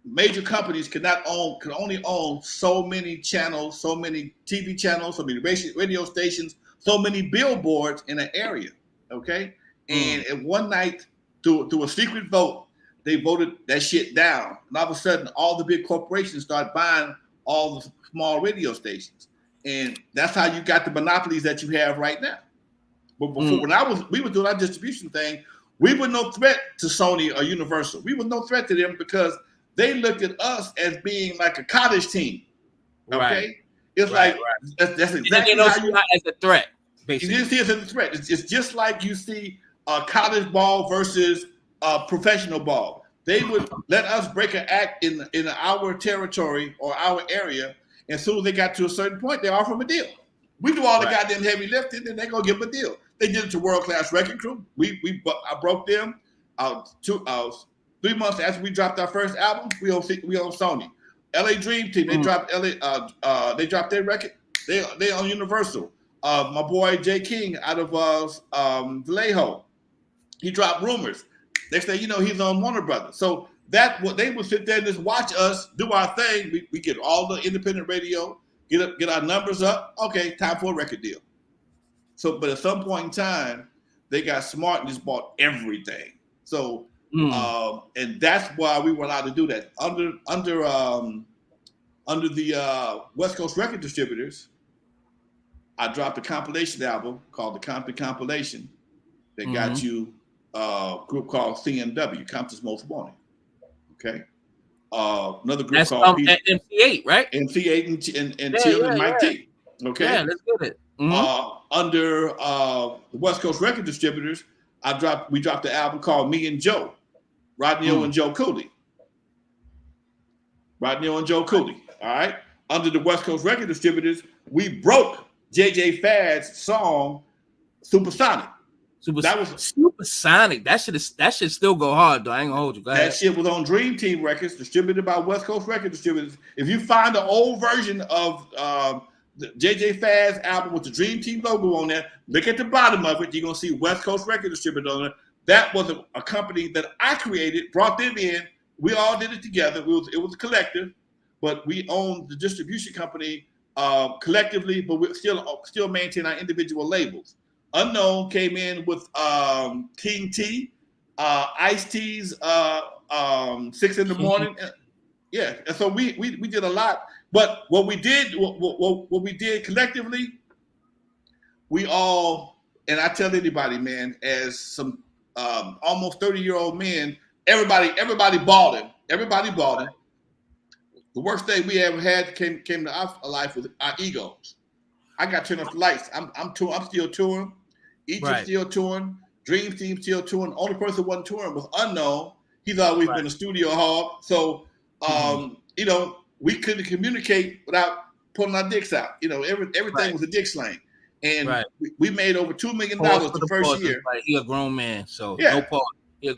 major companies could only own so many channels, so many TV channels, so many radio stations, so many billboards in an area. Okay, and at one night, through a secret vote, they voted that shit down, and all of a sudden, all the big corporations started buying all the small radio stations, and that's how you got the monopolies that you have right now. But before, when we were doing our distribution thing, we were no threat to Sony or Universal. We were no threat to them because they looked at us as being like a cottage team. Okay, right. It's right, like that's exactly how you as a threat. Basically, you see us as a threat. It's just like you see college ball versus professional ball. They would let us break an act in our territory or our area, and as soon as they got to a certain point, they offer them a deal. We do all the goddamn heavy lifting, and they're gonna give them a deal. They did it to World Class Wreckin Crew. I broke them 3 months after we dropped our first album. We own Sony. LA Dream Team, they dropped they dropped their record. They on Universal. My boy Jay King out of Vallejo, he dropped Rumors. Next thing you know, he's on Warner Brothers. So that what they would sit there and just watch us do our thing. We get all the independent radio, get our numbers up. Okay, time for a record deal. So, but at some point in time, they got smart and just bought everything. So, and that's why we were allowed to do that under the West Coast record distributors. I dropped a compilation album called the Compton Compilation that got you a group called CMW, Compton's Most Wanted. Okay. Another group that's called MC8, right? MC8 and Chill and Mike T. Okay. Yeah, let's get it. Under the West Coast record distributors, we dropped the album called Me and Joe, Rodney O and Joe Cooley. Rodney O and Joe Cooley. All right. Under the West Coast record distributors, we broke JJ Fad's song Supersonic. That was Supersonic. That should still go hard though. I ain't gonna hold you. Go ahead. That shit was on Dream Team Records, distributed by West Coast record distributors. If you find the old version of the JJ Fad's album with the Dream Team logo on there, look at the bottom of it. You're gonna see West Coast record distributor on it. That was a company that I created, brought them in. We all did it together. It was a collective, but we owned the distribution company collectively, but we still maintain our individual labels. Unknown came in with King T, Ice-T's 6 in the morning. Yeah, and so we did a lot. But what we did collectively, we all, and I tell anybody, man, as some almost 30-year-old men, everybody balling. Everybody balling. The worst thing we ever had came to our life was our egos. I got turned off the lights. I'm still touring. Egypt still touring. Dream Team still touring. The only person who wasn't touring was Unknown. He's always been a studio hog. So we couldn't communicate without pulling our dicks out. Everything was a dick slang. And we made over $2 million the first year. He a grown man, so no pause.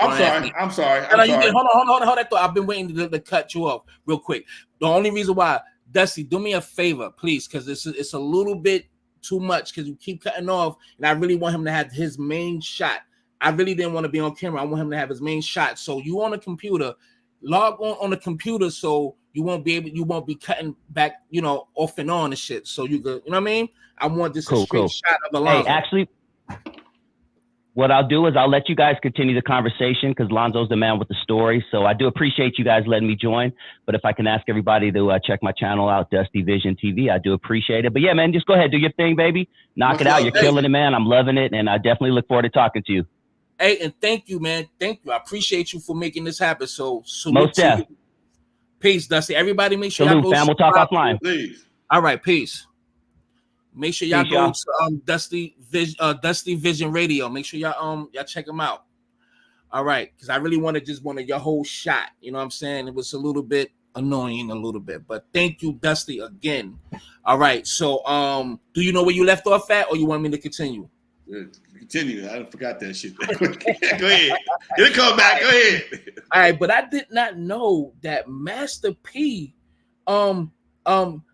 I'm sorry. Hold that thought. I've been waiting to cut you off real quick. The only reason why, Dusty, do me a favor, please, because it's a little bit too much because you keep cutting off, and I really want him to have his main shot. I really didn't want to be on camera. I want him to have his main shot. So you on the computer, log on the computer, so you won't be cutting back, off and on and shit. So you could, you know what I mean? I want this straight shot of Alonzo. Hey, actually, what I'll do is I'll let you guys continue the conversation because Lonzo's the man with the story. So I do appreciate you guys letting me join. But if I can ask everybody to check my channel out, Dusty Vision TV, I do appreciate it. But yeah, man, just go ahead, do your thing, baby. Knock it out. You're killing it, man. I'm loving it. And I definitely look forward to talking to you. Hey, and thank you, man. Thank you. I appreciate you for making this happen. So most deaf. Peace, Dusty. Everybody make sure y'all go. Fam, we'll talk offline. Please. All right, peace. Make sure y'all go to Dusty Vision Radio. Make sure y'all check him out. All right, because I really just wanted your whole shot. You know what I'm saying? It was a little bit annoying, but thank you, Dusty, again. All right, so do you know where you left off at, or you want me to continue? Continue. I forgot that shit. Go ahead. It'll come back. Go ahead. All right, but I did not know that Master P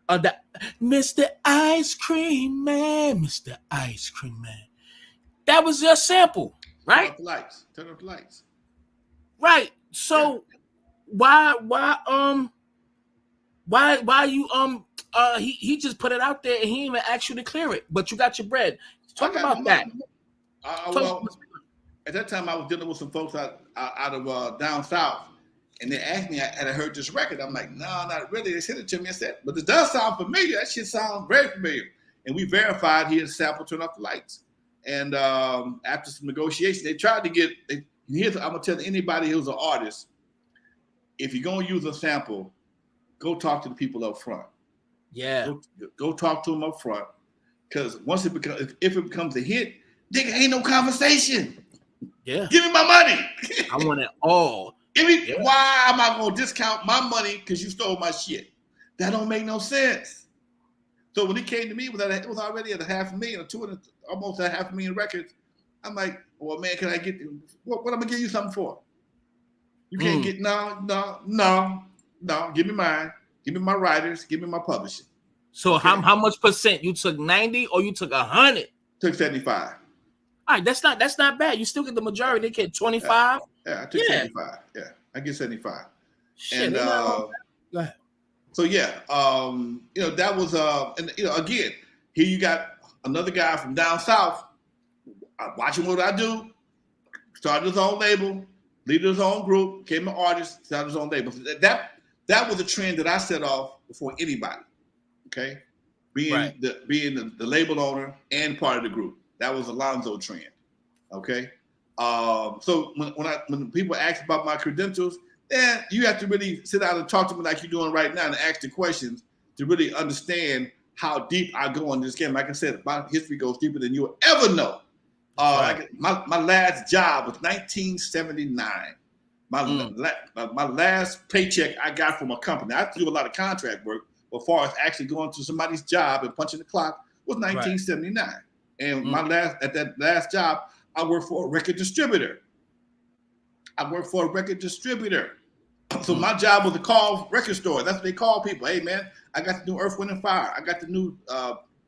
That Mr. Ice Cream Man, Mr. Ice Cream Man. That was your sample, right? Turn off the lights. Turn off the lights. Right. So why you he just put it out there and he didn't even ask you to clear it, but you got your bread. Talk about that. Well, at that time I was dealing with some folks out of down south, and they asked me, had I heard this record? I'm like, no, not really. They sent it to me and said, but it does sound familiar. That shit sounds very familiar. And we verified he had sampled Turn Off the Lights. And after some negotiation, they tried to get. I'm gonna tell anybody who's an artist, if you're gonna use a sample, go talk to the people up front. Yeah. Go talk to them up front, because once if it becomes a hit, nigga, ain't no conversation. Yeah. Give me my money. I want it all. Why am I gonna discount my money because you stole my shit? That don't make no sense. So when he came to me, it was already at $500,000, almost $500,000 records. I'm like, well, man, can I get what I'm gonna give you something for? You can't get no. Give me mine. Give me my writers. Give me my publishing. So okay. How much percent? You took 90 or you took 100? Took 75. All right, that's not bad. You still get the majority. They get 25. Yeah, I took 75. Yeah, I get 75. Shit, and go ahead. So yeah, that was and again, here you got another guy from down south watching what I do, started his own label, leaded his own group, became an artist, started his own label. That was a trend that I set off before anybody. Okay, being the label owner and part of the group. That was Alonzo trend. Okay. So when people ask about my credentials, then you have to really sit down and talk to me like you're doing right now and ask the questions to really understand how deep I go in this game. Like I said, my history goes deeper than you'll ever know. My last job was 1979. My last paycheck I got from a company. I do a lot of contract work, but as far as actually going to somebody's job and punching the clock was 1979. And at that last job, I worked for a record distributor. So my job was to call record stores. That's what they call people. Hey, man, I got the new Earth, Wind, and Fire. I got the new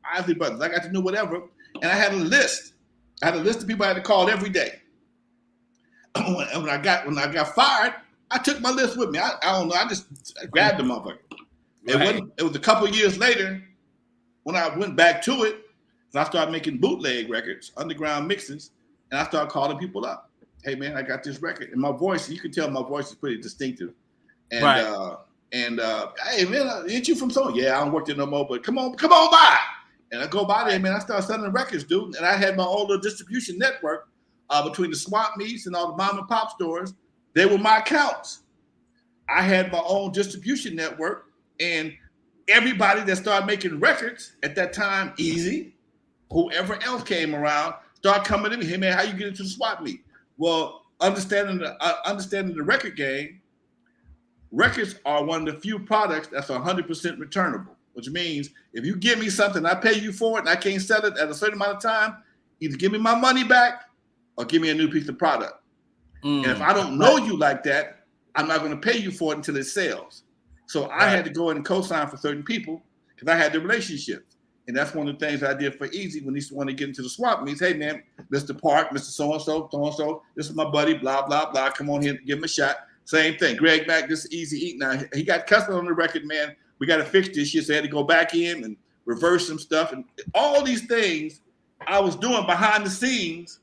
Isley Brothers. I got the new whatever. And I had a list. I had a list of people I had to call every day. And when I got fired, I took my list with me. I don't know. I just grabbed the motherfucker. It was a couple of years later when I went back to it. I started making bootleg records, underground mixes, and I started calling people up. Hey, man, I got this record. And my voice, you can tell my voice is pretty distinctive. And hey, man, ain't you from somewhere? Yeah, I don't work there no more, but come on by. And I go by there, man. I started selling records, dude. And I had my own little distribution network between the swap meets and all the mom and pop stores. They were my accounts. I had my own distribution network, and everybody that started making records at that time, Eazy, whoever else came around, start coming to me. Hey, man, how you get into the swap meet? Well, understanding the record game, records are one of the few products that's 100% returnable, which means if you give me something, I pay you for it, and I can't sell it at a certain amount of time, either give me my money back or give me a new piece of product. And if I don't know you like that, I'm not going to pay you for it until it sells. So I had to go in and co-sign for certain people because I had the relationships. And that's one of the things I did for Eazy when he wanted to get into the swap meets. Hey, man, Mr. Park, Mr. So-and-so, this is my buddy, blah, blah, blah. Come on here, give him a shot. Same thing. Greg Mack, this is Eazy E. Now, he got customer on the record, man. We got to fix this shit. So I had to go back in and reverse some stuff. And all these things I was doing behind the scenes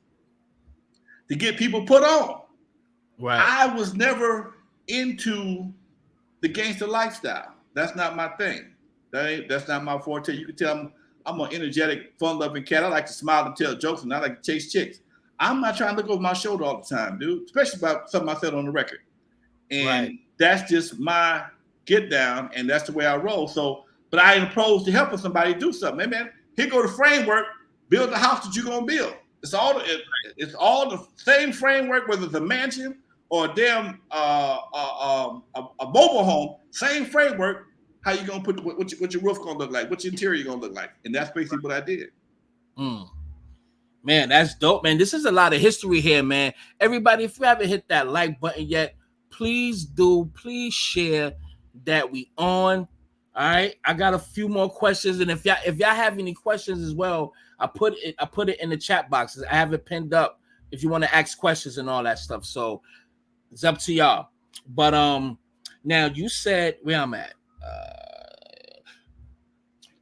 to get people put on. Right. I was never into the gangster lifestyle. That's not my thing. That's not my forte. You can tell I'm an energetic, fun-loving cat. I like to smile and tell jokes, and I like to chase chicks. I'm not trying to look over my shoulder all the time, dude, especially about something I said on the record. And that's just my get down, and that's the way I roll. So, but I ain't opposed to helping somebody do something. Hey, man, here go the framework. Build the house that you're going to build. It's all the same framework, whether it's a mansion or a damn a mobile home, same framework. How you gonna put what your roof gonna look like? What your interior gonna look like? And that's basically what I did. Man, that's dope, man. This is a lot of history here, man. Everybody, if you haven't hit that like button yet, please do. Please share that we on. All right, I got a few more questions, and if y'all have any questions as well, I put it in the chat boxes. I have it pinned up if you want to ask questions and all that stuff. So it's up to y'all. But now you said where I'm at.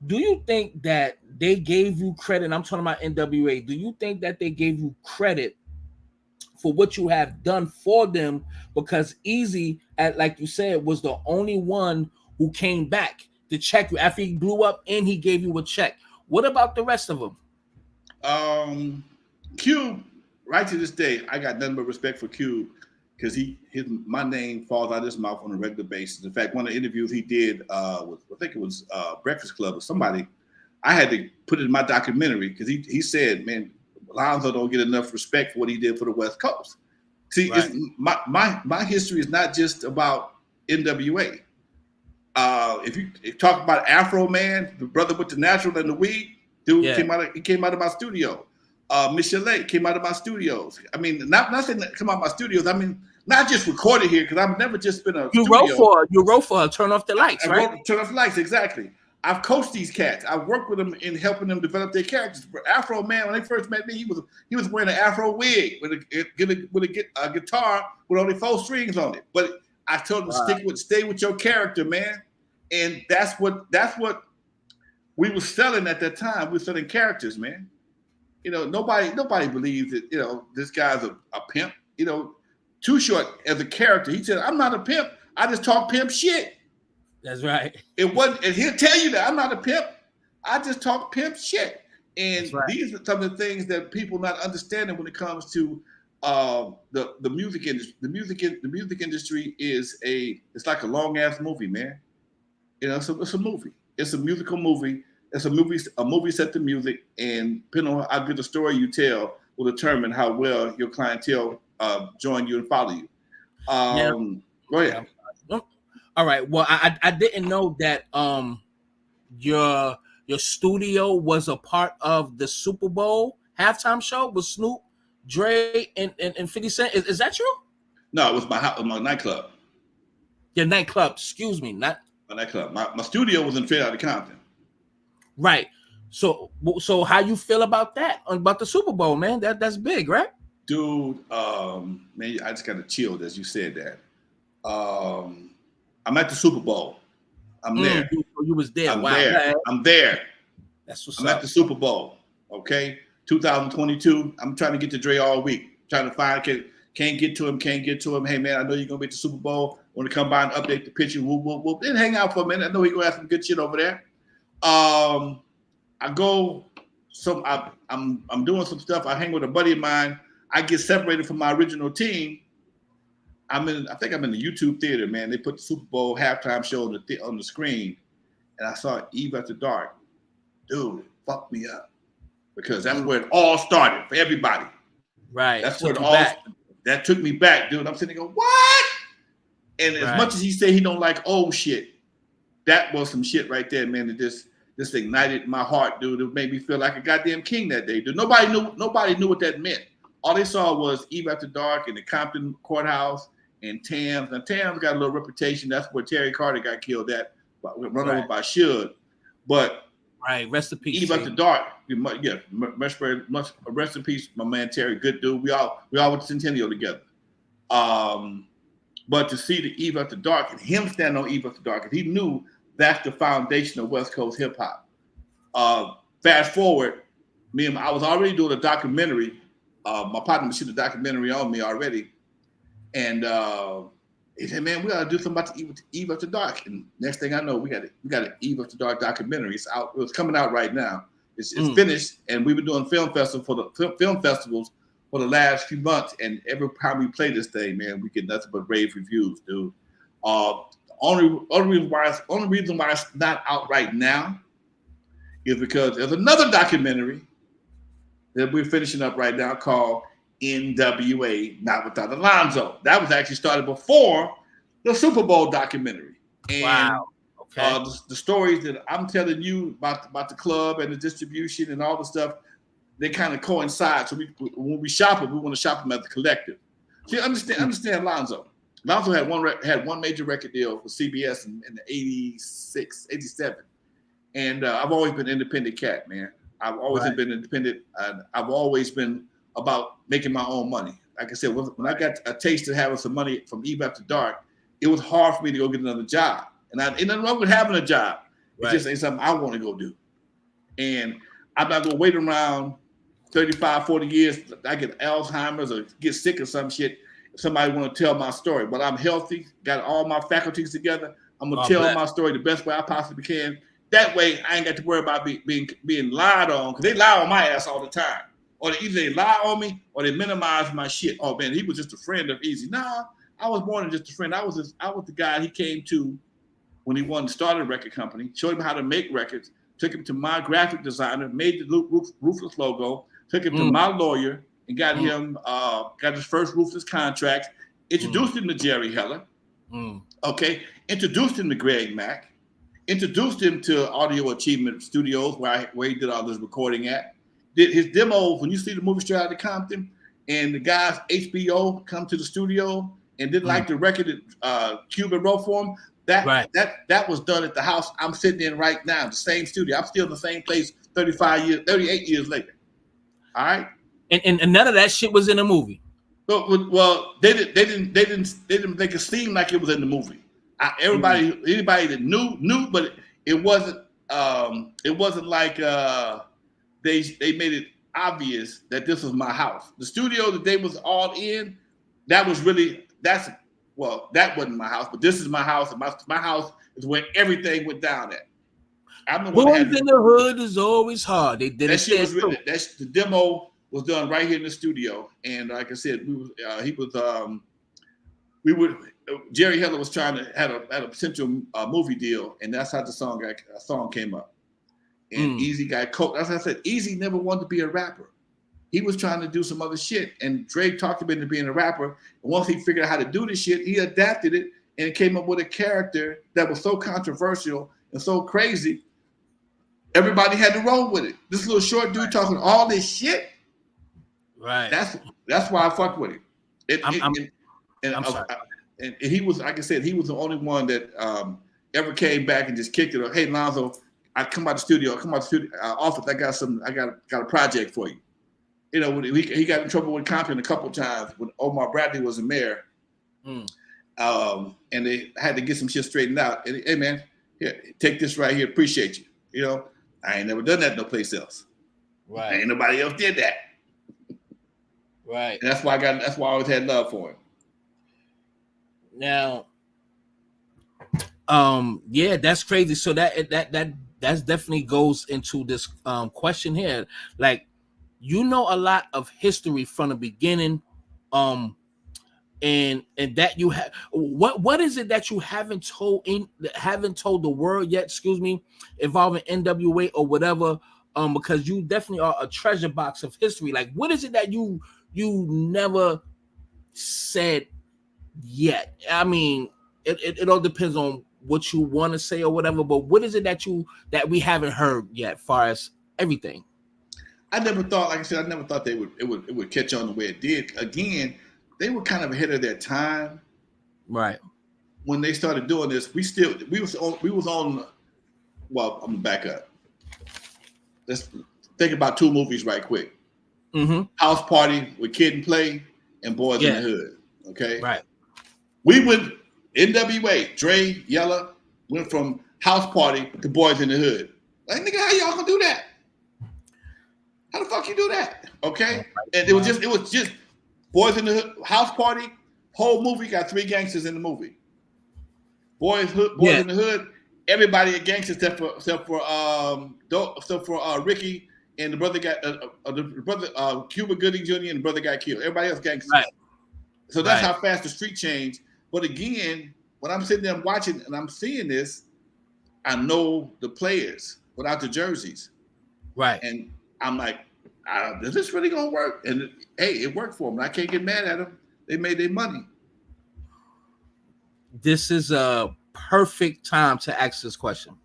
Do you think that they gave you credit? I'm talking about NWA. Do you think that they gave you credit for what you have done for them? Because Eazy, like you said, was the only one who came back to check you after he blew up, and he gave you a check. What about the rest of them? Cube, right to this day, I got nothing but respect for Cube because my name falls out of his mouth on a regular basis. In fact, one of the interviews he did with, I think it was Breakfast Club or somebody, I had to put it in my documentary because he said, man, Alonzo don't get enough respect for what he did for the West Coast. See, right. My history is not just about NWA. If you talk about Afro Man, the brother with the natural and the weed, dude came out of my studio. Miss Chalet came out of my studios. I mean, not saying that come out of my studios. I mean, not just recorded here because I've never just been a you wrote for her. Turn Off the Lights, right? Turn Off the Lights, exactly. I've coached these cats. I've worked with them in helping them develop their characters. Afro Man, when they first met me, he was wearing an Afro wig with a guitar with only 4 strings on it. But I told him stay with your character, man. And that's what we were selling at that time. We were selling characters, man. You know, nobody believes that, you know, this guy's a pimp. You know, Too Short as a character, he said, I'm not a pimp. I just talk pimp shit. That's right. It wasn't, and he'll tell you that I'm not a pimp. I just talk pimp shit. And these are some of the things that people not understanding when it comes to the music industry. The music industry it's like a long ass movie, man. You know, it's a movie. It's a musical movie. It's a movie set to music, and depending on how good the story you tell will determine how well your clientele join you and follow you. Go ahead. All right. Well, I didn't know that your studio was a part of the Super Bowl halftime show with Snoop, Dre, and 50 Cent. Is that true? No, it was my nightclub. Your nightclub, excuse me, not my nightclub. My studio was in Fairfield, Compton. Right. So how you feel about that? About the Super Bowl, man? That's big, right? Dude, man, I just kind of chilled as you said that. I'm at the Super Bowl. I'm there. You was there. I'm there. Man. I'm there. That's what's I'm up. at the Super Bowl. Okay, 2022. I'm trying to get to Dre all week. Trying to find can't get to him. Hey man, I know you're gonna be at the Super Bowl. Want to come by and update the picture? We'll then hang out for a minute. I know he's gonna have some good shit over there. I go. I'm doing some stuff. I hang with a buddy of mine. I get separated from my original team. I think I'm in the YouTube theater, man. They put the Super Bowl halftime show on the screen, and I saw Eve After Dark. Dude, it fucked me up because that's where it all started for everybody. Right. That's where it all. That took me back, dude. I'm sitting there going, what? And as much as he said he don't like old shit, that was some shit right there, man. That just ignited my heart, dude. It made me feel like a goddamn king that day, dude. Nobody knew what that meant. All they saw was Eve After Dark and the Compton Courthouse and Tams. Now, Tams got a little reputation. That's where Terry Carter got killed at, run over by Suge. But rest in peace. Eve After Dark, rest in peace, my man Terry, good dude. We all went to Centennial together. But to see the Eve After Dark and him stand on Eve After Dark, and he knew that's the foundation of West Coast hip hop. Fast forward, I was already doing a documentary. My partner was shooting a documentary on me already. And he said, man, we got to do something about the Eve After Dark. And next thing I know, we got an Eve After Dark documentary. It's out. It's coming out right now. It's finished. And we've been doing film festivals for the last few months. And every time we play this thing, man, we get nothing but rave reviews, dude. Only reason why it's not out right now is because there's another documentary that we're finishing up right now called NWA, Not Without Alonzo. That was actually started before the Super Bowl documentary. And wow. Okay. The stories that I'm telling you about the club and the distribution and all the stuff, they kind of coincide. So when we shop them, we want to shop them as a collective. See, understand Alonzo. Alonzo had one major record deal with CBS in the 86, 87. And I've always been an independent cat, man. I've always been independent. I've always been about making my own money. Like I said, when I got a taste of having some money from Eve After Dark, it was hard for me to go get another job. And ain't nothing wrong with having a job. It just ain't something I want to go do. And I'm not going to wait around 35, 40 years. I get Alzheimer's or get sick or some shit. If somebody want to tell my story. But I'm healthy, got all my faculties together. I'm going to tell my story the best way I possibly can. That way, I ain't got to worry about being lied on, because they lie on my ass all the time. Or either they lie on me or they minimize my shit. Oh man, he was just a friend of Eazy. Nah, I was more than just a friend. I was the guy he came to when he wanted to start a record company, showed him how to make records, took him to my graphic designer, made the Ruthless logo, took him to my lawyer, and got him got his first Ruthless contract, introduced him to Jerry Heller, okay, introduced him to Greg Mack, introduced him to Audio Achievement Studios, where he did all this recording at. Did his demos, when you see the movie Straight Outta Compton, and the guys HBO come to the studio and didn't like the record that Cuban wrote for him, that was done at the house I'm sitting in right now, the same studio. I'm still in the same place 38 years later. All right. And none of that shit was in the movie. Well, they didn't make it seem like it was in the movie. Anybody that knew, but it wasn't like they made it obvious that this was my house. The studio that they was all in, that wasn't my house, but this is my house, and my house is where everything went down at. I'm the one Boys in the hood is always hard. They did it. The demo was done right here in the studio, and like I said, Jerry Heller was trying to had a potential movie deal, and that's how the song came up. And Eazy got coached. As I said, Eazy never wanted to be a rapper. He was trying to do some other shit, and Drake talked him into being a rapper. And once he figured out how to do this shit, he adapted it and came up with a character that was so controversial and so crazy. Everybody had to roll with it. This little short dude talking all this shit. Right. That's why I fucked with him. I'm sorry. And he was, like I said, he was the only one that ever came back and just kicked it up. Hey, Lonzo, I come out the studio, office. I got a project for you. You know, he got in trouble with Compton a couple times when Omar Bradley was the mayor, and they had to get some shit straightened out. And hey, man, here, take this right here. Appreciate you. You know, I ain't never done that no place else. Right. Ain't nobody else did that. Right. And that's why I always had love for him. Now, yeah, that's crazy. So that definitely goes into this question here. Like, you know a lot of history from the beginning, and that you have what is it that you haven't told the world yet? Excuse me, involving NWA or whatever. Because you definitely are a treasure box of history. Like, what is it that you never said yet? I mean, it all depends on what you want to say or whatever. But what is it that we haven't heard yet, far as everything? I never thought, like I said, it would catch on the way it did. Again, they were kind of ahead of their time, right? When they started doing this, we was on. Well, I'm gonna back up. Let's think about two movies right quick. House Party with Kid and Play and Boys in the Hood. Okay, right. We went NWA, Dre, Yella went from House Party to Boys in the Hood. Like, nigga, how y'all gonna do that? How the fuck you do that? Okay, and it was just Boys in the Hood, House Party. Whole movie got 3 gangsters in the movie. Boys in the Hood. Everybody a gangster except for Ricky and the brother got Cuba Gooding Jr. and the brother got killed. Everybody else gangsters. Right. So that's how fast the street changed. But again, when I'm sitting there watching and I'm seeing this, I know the players without the jerseys. Right. And I'm like, is this really gonna work? And hey, it worked for them. I can't get mad at them. They made their money. This is a perfect time to ask this question.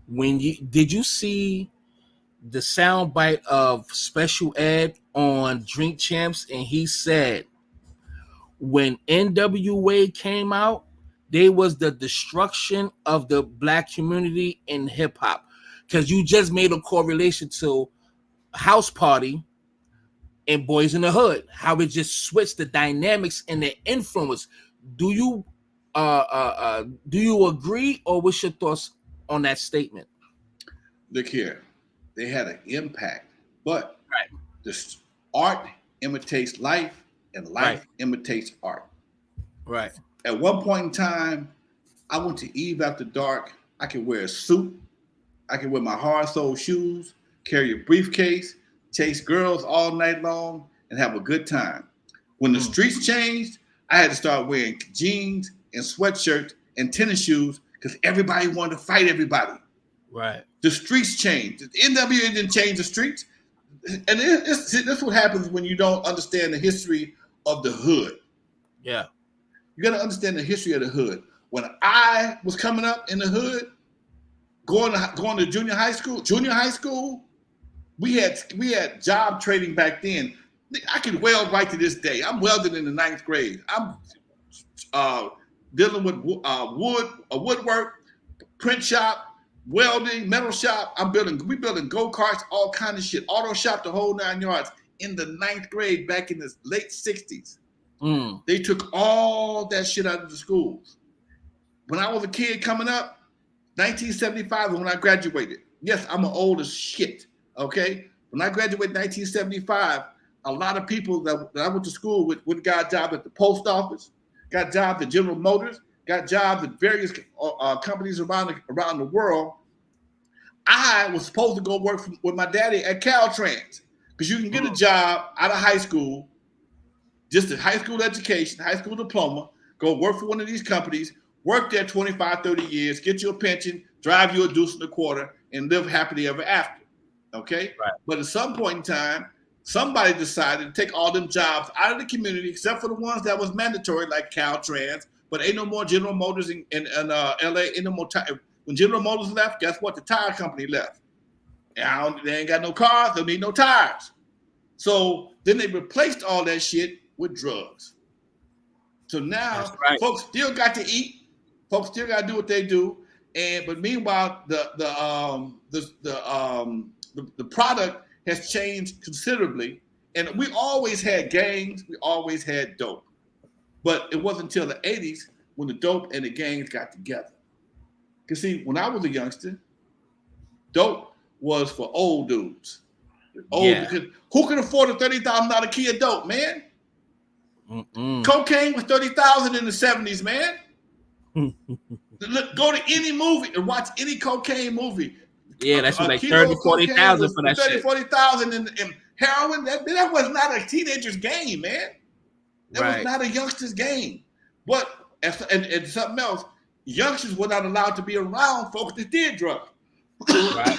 Did you see the soundbite of Special Ed on Drink Champs? And he said, when NWA came out, they was the destruction of the black community in hip hop. Because you just made a correlation to House Party and Boys in the Hood, how it just switched the dynamics and the influence. Do you agree, or what's your thoughts on that statement? Look here, they had an impact, but right. This art imitates life, and life imitates art. Right. At one point in time, I went to Eve After Dark. I could wear a suit. I could wear my hard sole shoes, carry a briefcase, chase girls all night long, and have a good time. When the streets changed, I had to start wearing jeans and sweatshirts and tennis shoes because everybody wanted to fight everybody. Right. The streets changed. The NWA didn't change the streets. And this is what happens when you don't understand the history of the hood. Yeah. You got to understand the history of the hood. When I was coming up in the hood, going to junior high school, we had job training back then. I can weld right to this day. I'm welding in the 9th grade. I'm dealing with woodwork, print shop, welding, metal shop. We building go-karts, all kind of shit. Auto shop, the whole 9 yards. In the 9th grade back in the late 60s. They took all that shit out of the schools. When I was a kid coming up, 1975 when I graduated. Yes, I'm an old as shit, okay? When I graduated in 1975, a lot of people that I went to school with got jobs at the post office, got jobs at General Motors, got jobs at various companies around the world. I was supposed to go work with my daddy at Caltrans because you can get a job out of high school, just a high school education, high school diploma, go work for one of these companies, work there 25, 30 years, get you a pension, drive you a deuce and a quarter, and live happily ever after, okay? Right. But at some point in time, somebody decided to take all them jobs out of the community, except for the ones that was mandatory, like Caltrans, but ain't no more General Motors in LA, ain't no more tire. When General Motors left, guess what? The tire company left. And they ain't got no cars, they don't need no tires. So then they replaced all that shit with drugs. So now folks still got to eat, folks still got to do what they do, but meanwhile the product has changed considerably, and we always had gangs, we always had dope, but it wasn't until the 80s when the dope and the gangs got together. Because see, when I was a youngster, dope was for old dudes. Because who can afford a $30,000 key of dope, man? Cocaine was $30,000 in the 70s, man. Look, go to any movie and watch any cocaine movie. Yeah, that's like 30,000, 40,000 for that 30, shit. 40,000 in heroin. That was not a teenager's game, man. That was not a youngster's game. But and something else, youngsters were not allowed to be around folks that did drugs. Right.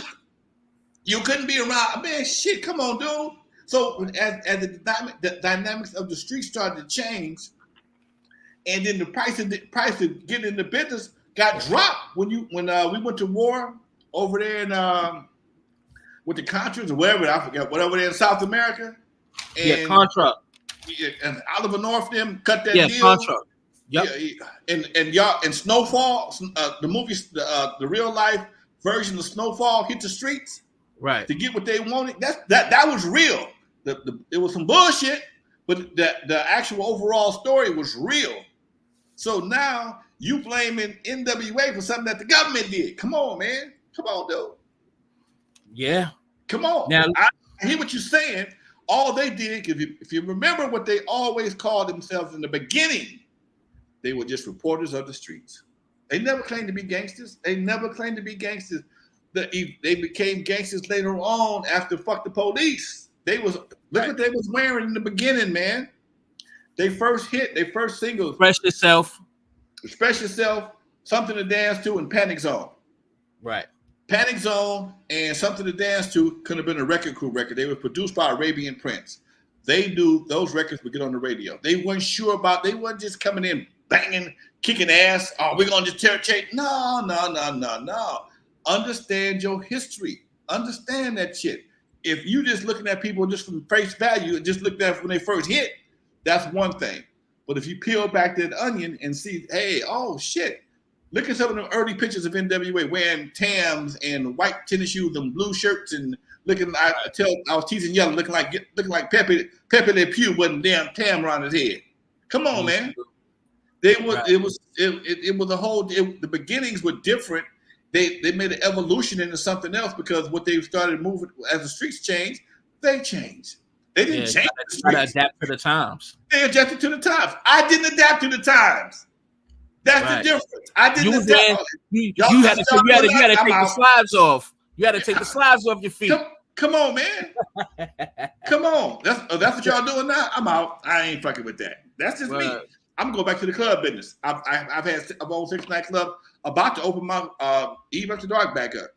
You couldn't be around, man. Shit, come on, dude. So as the dynamics of the street started to change, and then the price of getting in the business got dropped when we went to war over there in with the Contras or wherever, I forget, whatever there in South America. And, Contra. And Oliver North them cut that deal. Contra. Yep. And Snowfall, the movie, the real life version of Snowfall hit the streets. Right. To get what they wanted. That was real. It was some bullshit, but the actual overall story was real. So now you blaming NWA for something that the government did. Come on, man. Come on, dude. Yeah. Come on. Now I hear what you're saying. All they did, if you remember what they always called themselves in the beginning, they were just reporters of the streets. They never claimed to be gangsters. They became gangsters later on after Fuck the Police. Look what they was wearing in the beginning, man. They first singles. Express Yourself, Something to Dance To, and Panic Zone. Right. Panic Zone and Something to Dance To could have been a Wreckin Crew record. They were produced by Arabian Prince. They knew those records would get on the radio. They weren't they weren't just coming in banging, kicking ass. Oh, we're going to just tear tape. No. Understand your history. Understand that shit. If you just looking at people just from face value and just looked at it when they first hit, that's one thing. But if you peel back that onion and see, hey, oh shit, look at some of the early pictures of NWA wearing Tams and white tennis shoes and blue shirts and looking. I was teasing Yellow, looking like Pepe Le Pew wasn't damn Tam around his head. Come on, man. It was a whole. The beginnings were different. They made an evolution into something else because what they started moving as the streets changed, they changed. They didn't change. Try to adapt to the times. They adapted to the times. I didn't adapt to the times. That's the difference. I didn't adapt. You had to take the slides off. You had to take the slides off your feet. Come on, man. Come on. That's what y'all doing now. I'm out. I ain't fucking with that. That's just me. I'm gonna go back to the club business. I've owned 6 nightclub, about to open my Eve After Dark back up.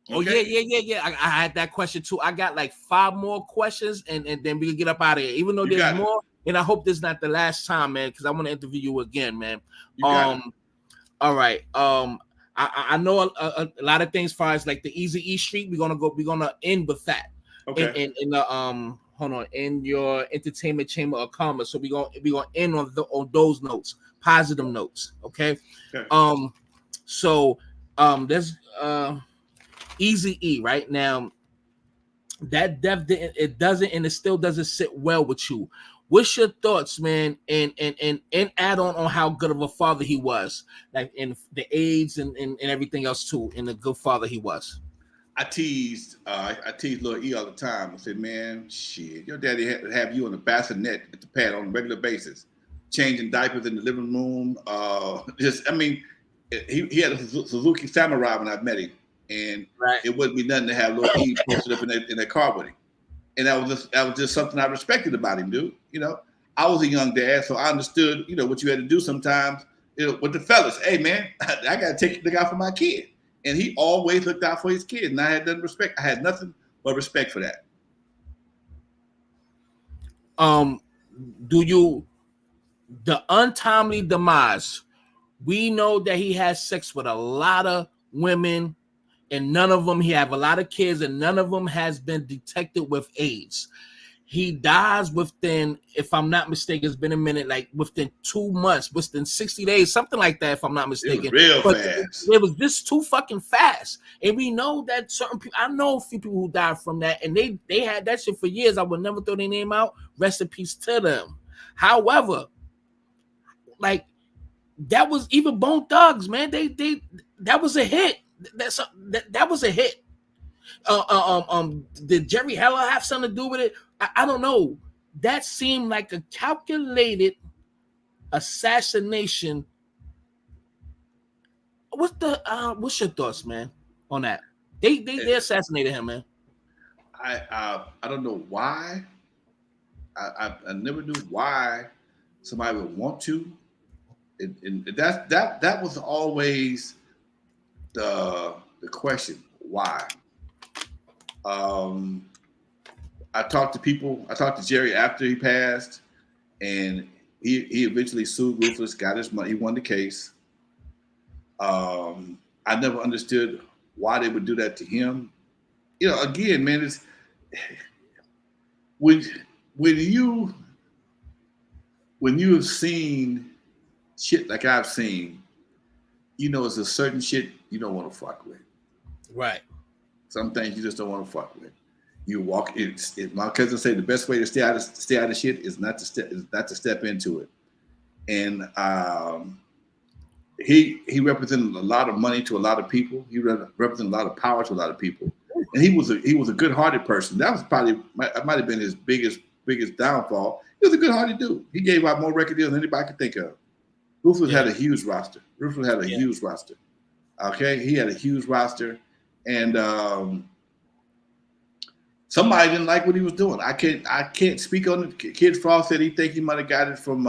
Okay? Oh yeah. I had that question too. I got like 5 more questions, and then we can get up out of here. Even though there's more, and I hope this is not the last time, man, because I want to interview you again, man. All right. I know a lot of things as far as like the Eazy E Street. We're gonna end with that. Okay. In the hold on, in your entertainment chamber of commerce. So we're gonna end on those notes, positive notes. Okay. So there's Eazy E right now. That death it still doesn't sit well with you. What's your thoughts, man? And add on how good of a father he was, like in the AIDS and everything else too, and the good father he was. I teased little E all the time. I said, man, shit, your daddy had to have you on the bassinet at the pad on a regular basis, changing diapers in the living room. He had a Suzuki Samurai when I met him, and it wouldn't be nothing to have little E posted up in that car with him. And that was just something I respected about him, dude. You know, I was a young dad, so I understood, you know, what you had to do sometimes, you know, with the fellas. Hey, man, I got to look out for my kid. And he always looked out for his kid. And I had nothing but respect for that. The untimely demise, we know that he has sex with a lot of women, and none of them, he have a lot of kids, and none of them has been detected with AIDS. He dies within, if I'm not mistaken, it's been a minute, like within 2 months, within 60 days, something like that, if I'm not mistaken. It was real fast. It was just too fucking fast. And we know that certain people, I know a few people who died from that, and they had that shit for years. I would never throw their name out. Rest in peace to them. However, like, that was even Bone Thugs, man. That was a hit. That was a hit. Did Jerry Heller have something to do with it? I don't know. That seemed like a calculated assassination. What's your thoughts, man, on that? They assassinated him, man. I don't know why. I never knew why somebody would want to. And that was always the question. Why? I talked to people. I talked to Jerry after he passed, and he eventually sued Ruthless, got his money. He won the case. I never understood why they would do that to him. You know, again, man, it's when you have seen shit like I've seen, you know, it's a certain shit you don't want to fuck with. Right. Some things you just don't want to fuck with. You walk. My cousin said the best way to stay out of shit is not to step into it. And he represented a lot of money to a lot of people. He represented a lot of power to a lot of people. And he was a good-hearted person. That was probably might have been his biggest downfall. He was a good-hearted dude. He gave out more record deals than anybody could think of. Ruthless had a huge roster. Huge roster. Okay, he had a huge roster, and somebody didn't like what he was doing. I can't speak on it. Kid Frost said he think he might have got it from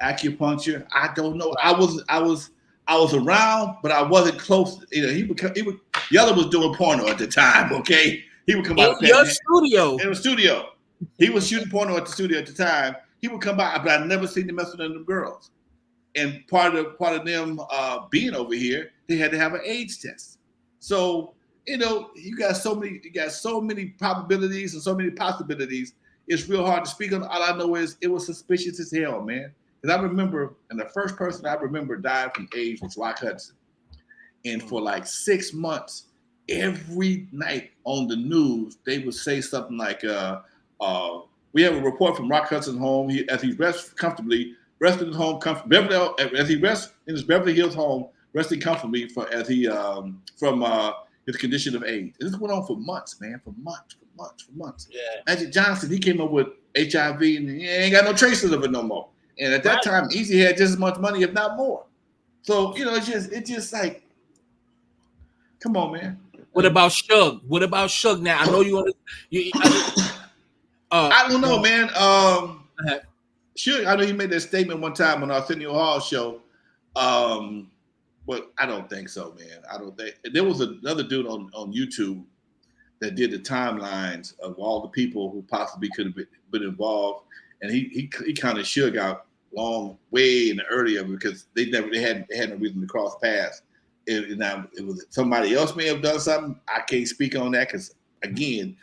acupuncture. I don't know. I was around, but I wasn't close. You know, Yellow was doing porno at the time. Okay, he would come out in your studio. In the studio, he was shooting porno at the studio at the time. He would come by, but I never seen him mess with them girls. And part of them being over here, they had to have an AIDS test. So, you know, you got so many probabilities and so many possibilities. It's real hard to speak on. All I know is it was suspicious as hell, man. Because I remember, and the first person I remember died from AIDS was Rock Hudson. And for like 6 months, every night on the news, they would say something like, we have a report from Rock Hudson's home. As he rests comfortably, resting in his home, as he rests in his Beverly Hills home, resting comfortably from his condition of AIDS. And this went on for months, man, for months. Yeah. Magic Johnson, he came up with HIV, and he ain't got no traces of it no more. And at that time, Eazy had just as much money, if not more. So it's just like, come on, man. What about Suge? Now I know I don't know, man. Suge, I know you made that statement one time on Arsenio Hall show. But I don't think so, man. I don't think there was another dude on YouTube that did the timelines of all the people who possibly could have been involved, and he kind of Suge out way in the earlier because they had no reason to cross paths. It was somebody else may have done something. I can't speak on that because again,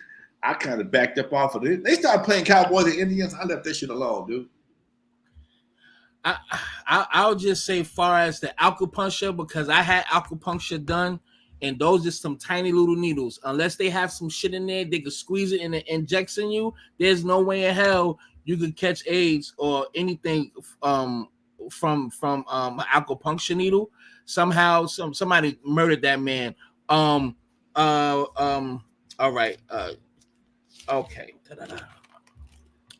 I kind of backed up off of it. They started playing Cowboys and Indians. I left that shit alone, dude. I'll just say, far as the acupuncture, because I had acupuncture done, and those are some tiny little needles. Unless they have some shit in there, they could squeeze it and it injects in you. There's no way in hell you could catch AIDS or anything from acupuncture needle. Somehow, somebody murdered that man. All right. Okay.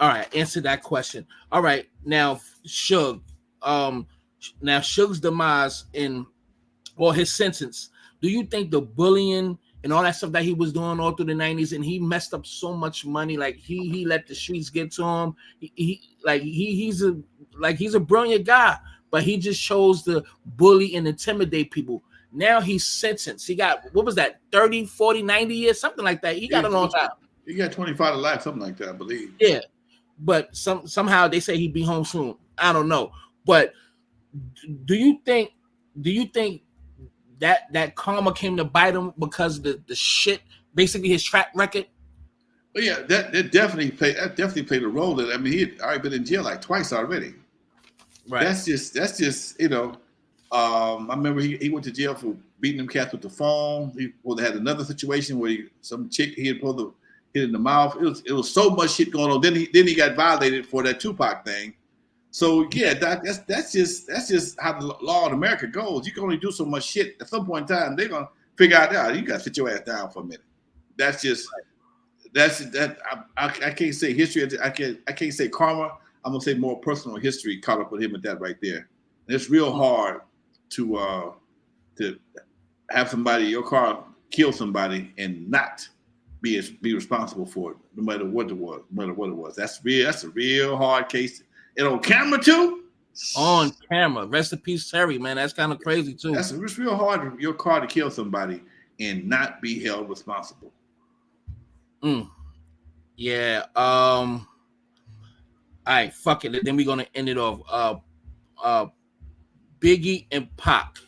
All right, answer that question. All right, now Suge. Now Suge's demise his sentence. Do you think the bullying and all that stuff that he was doing all through the 90s, and he messed up so much money, like he let the streets get to him. He's a brilliant guy, but he just chose to bully and intimidate people. Now he's sentenced. He got, what was that, 30, 40, 90 years, something like that. He got a long time. He got 25 to life, something like that, I believe. Yeah. But somehow they say he'd be home soon. I don't know. But do you think that karma came to bite him because of the shit, basically his track record? Well, yeah, that definitely played a role. I mean, he had already been in jail like twice already. Right. That's just I remember he went to jail for beating them cats with the phone. They had another situation where some chick he had pulled the hit in the mouth. It was so much shit going on. Then he got violated for that Tupac thing. So yeah, that's just how the law in America goes. You can only do so much shit. At some point in time, they're gonna figure out, you gotta sit your ass down for a minute. That's that. I can't say history. I can't say karma. I'm gonna say more personal history caught up with him at that right there. And it's real hard to have somebody, your car, kill somebody and not be responsible for it, no matter what it was. That's a real hard case. And on camera too. On camera. Rest in peace, Terry, man. That's kind of crazy too. It's real hard for your car to kill somebody and not be held responsible. Yeah. All right, fuck it. Then we're gonna end it off. Biggie and Pac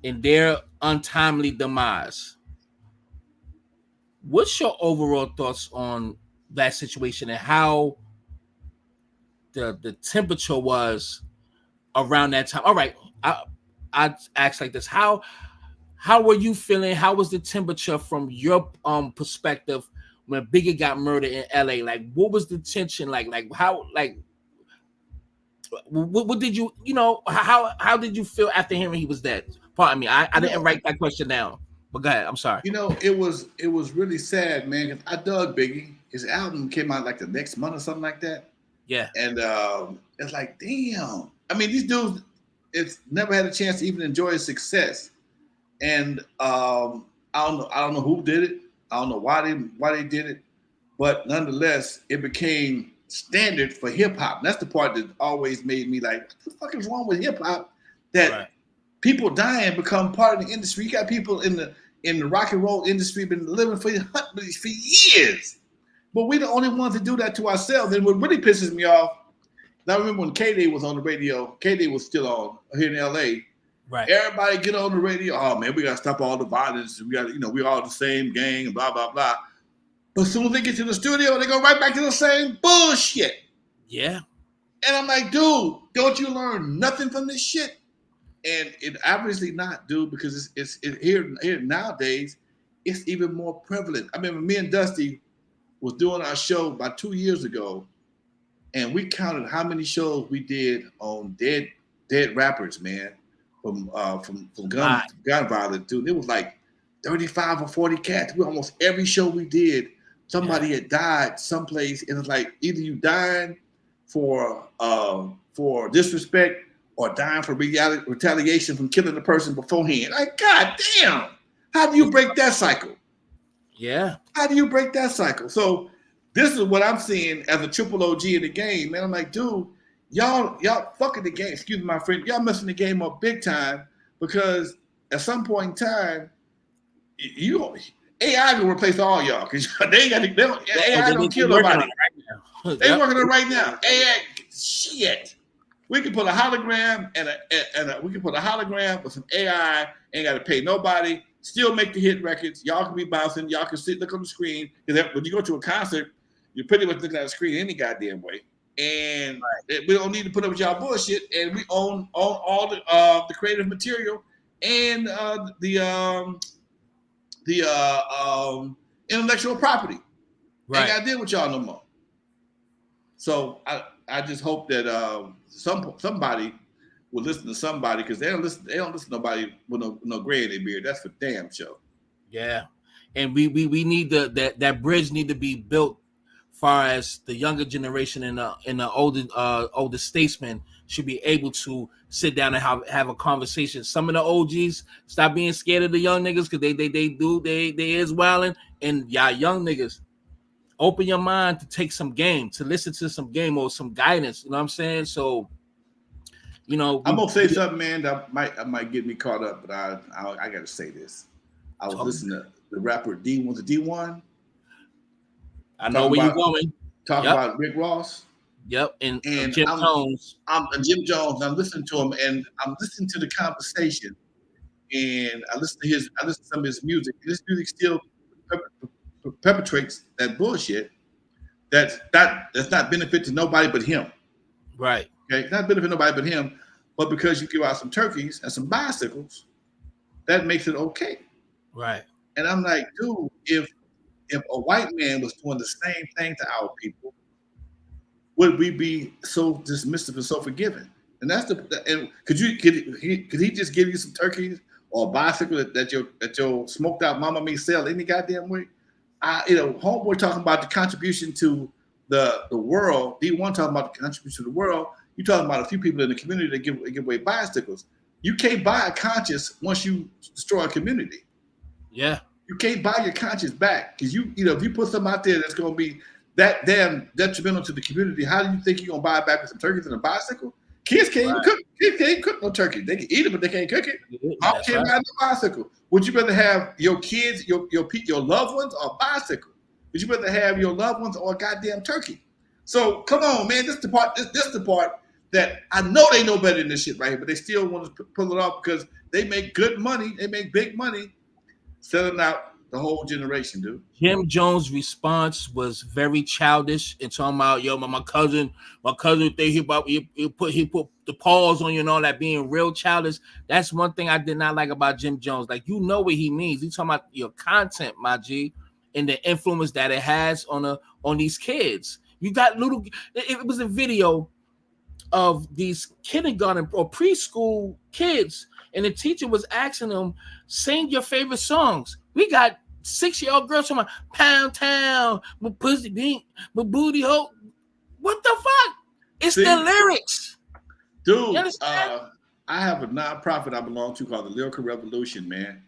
in their untimely demise. What's your overall thoughts on that situation and how the temperature was around that time? All right, I ask like this: How were you feeling? How was the temperature from your perspective when Biggie got murdered in LA? Like, what was the tension like? Like how what did you how did you feel after hearing he was dead? Pardon me, I didn't write that question down. But go ahead. I'm sorry. It was really sad, man. Cause I dug Biggie. His album came out like the next month or something like that. Yeah. And it's like, damn. I mean, these dudes, it's never had a chance to even enjoy his success. And I don't know who did it. I don't know why they did it. But nonetheless, it became standard for hip hop. And that's the part that always made me like, what the fuck is wrong with hip hop? That people dying become part of the industry. You got people in the rock and roll industry been living for years, but we're the only ones that do that to ourselves. And what really pisses me off, I remember when K-Day was on the radio. K-Day was still on here in LA. Right. Everybody get on the radio. Oh man, we gotta stop all the violence. We got, we're all the same gang and blah blah blah. But as soon as they get to the studio, they go right back to the same bullshit. Yeah. And I'm like, dude, don't you learn nothing from this shit? And it obviously not, dude, because it's here nowadays, it's even more prevalent. I remember me and Dusty was doing our show about 2 years ago, and we counted how many shows we did on dead rappers, man, from gun violence, dude. It was like 35 or 40 cats. We almost every show we did, somebody had died someplace, and it's like either you dying for disrespect or dying for retaliation from killing the person beforehand. Like, god damn, how do you break that cycle? Yeah, how do you break that cycle? So this is what I'm seeing as a triple OG in the game, man. I'm like, dude, y'all fucking the game. Excuse me, my friend. Y'all messing the game up big time, because at some point in time, AI gonna replace all y'all, because AI don't kill nobody. They working on it right now. AI, shit. We can put a hologram and we can put a hologram with some AI. Ain't got to pay nobody. Still make the hit records. Y'all can be bouncing. Y'all can look on the screen. Because when you go to a concert, you're pretty much looking at the screen any goddamn way. And we don't need to put up with y'all bullshit. And we own all the creative material and the intellectual property. Ain't got to deal with y'all no more. So I just hope that somebody will listen to somebody, because they don't listen to nobody with no gray in their beard. That's for damn sure. Yeah, and we need that bridge need to be built, far as the younger generation and the older statesmen should be able to sit down and have a conversation. Some of the OGs stop being scared of the young niggas, because they is wilding, and y'all young niggas, open your mind to take some game, to listen to some game or some guidance. You know what I'm saying? So, I'm gonna say something, man, that might get me caught up, but I gotta say this. I was listening to the rapper D1 to D1. I know where you're going. Talking about Rick Ross. Yep, and Jim Jones. I'm Jim Jones. I'm listening to him, and I'm listening to the conversation, and I listen to some of his music. This music still perpetrates that bullshit. That's not benefit to nobody but him. Right. Okay, not benefit nobody but him, but because you give out some turkeys and some bicycles, that makes it okay. Right. And I'm like, dude, if a white man was doing the same thing to our people, would we be so dismissive and so forgiving? And that's could he just give you some turkeys or a bicycle that your smoked out mama may sell any goddamn way? Homeboy talking about the contribution to the world. D1 talking about the contribution to the world. You talking about a few people in the community that give away bicycles. You can't buy a conscience once you destroy a community. Yeah. You can't buy your conscience back, because if you put something out there that's going to be that damn detrimental to the community, how do you think you're going to buy it back with some turkeys and a bicycle? Kids can't even cook. Kids can't cook no turkey. They can eat it, but they can't cook it. Mom can't buy no bicycle. Would you rather have your kids, your loved ones, or a bicycle? Would you rather have your loved ones or a goddamn turkey? So come on, man. This is the part that I know they know better than this shit right here, but they still want to pull it off because they make good money. They make big money selling out the whole generation, dude. Jim Jones' response was very childish and talking about, my cousin think he put the pause on you and all that, being real childish. That's one thing I did not like about Jim Jones. Like, what he means. He's talking about your content, my G, and the influence that it has on these kids. You got it was a video of these kindergarten or preschool kids, and the teacher was asking them, sing your favorite songs. We got 6-year-old girls talking about Pound Town, my pussy beat, my booty hole. What the fuck? It's the lyrics. Dude, I have a nonprofit I belong to called the Lyrical Revolution, man.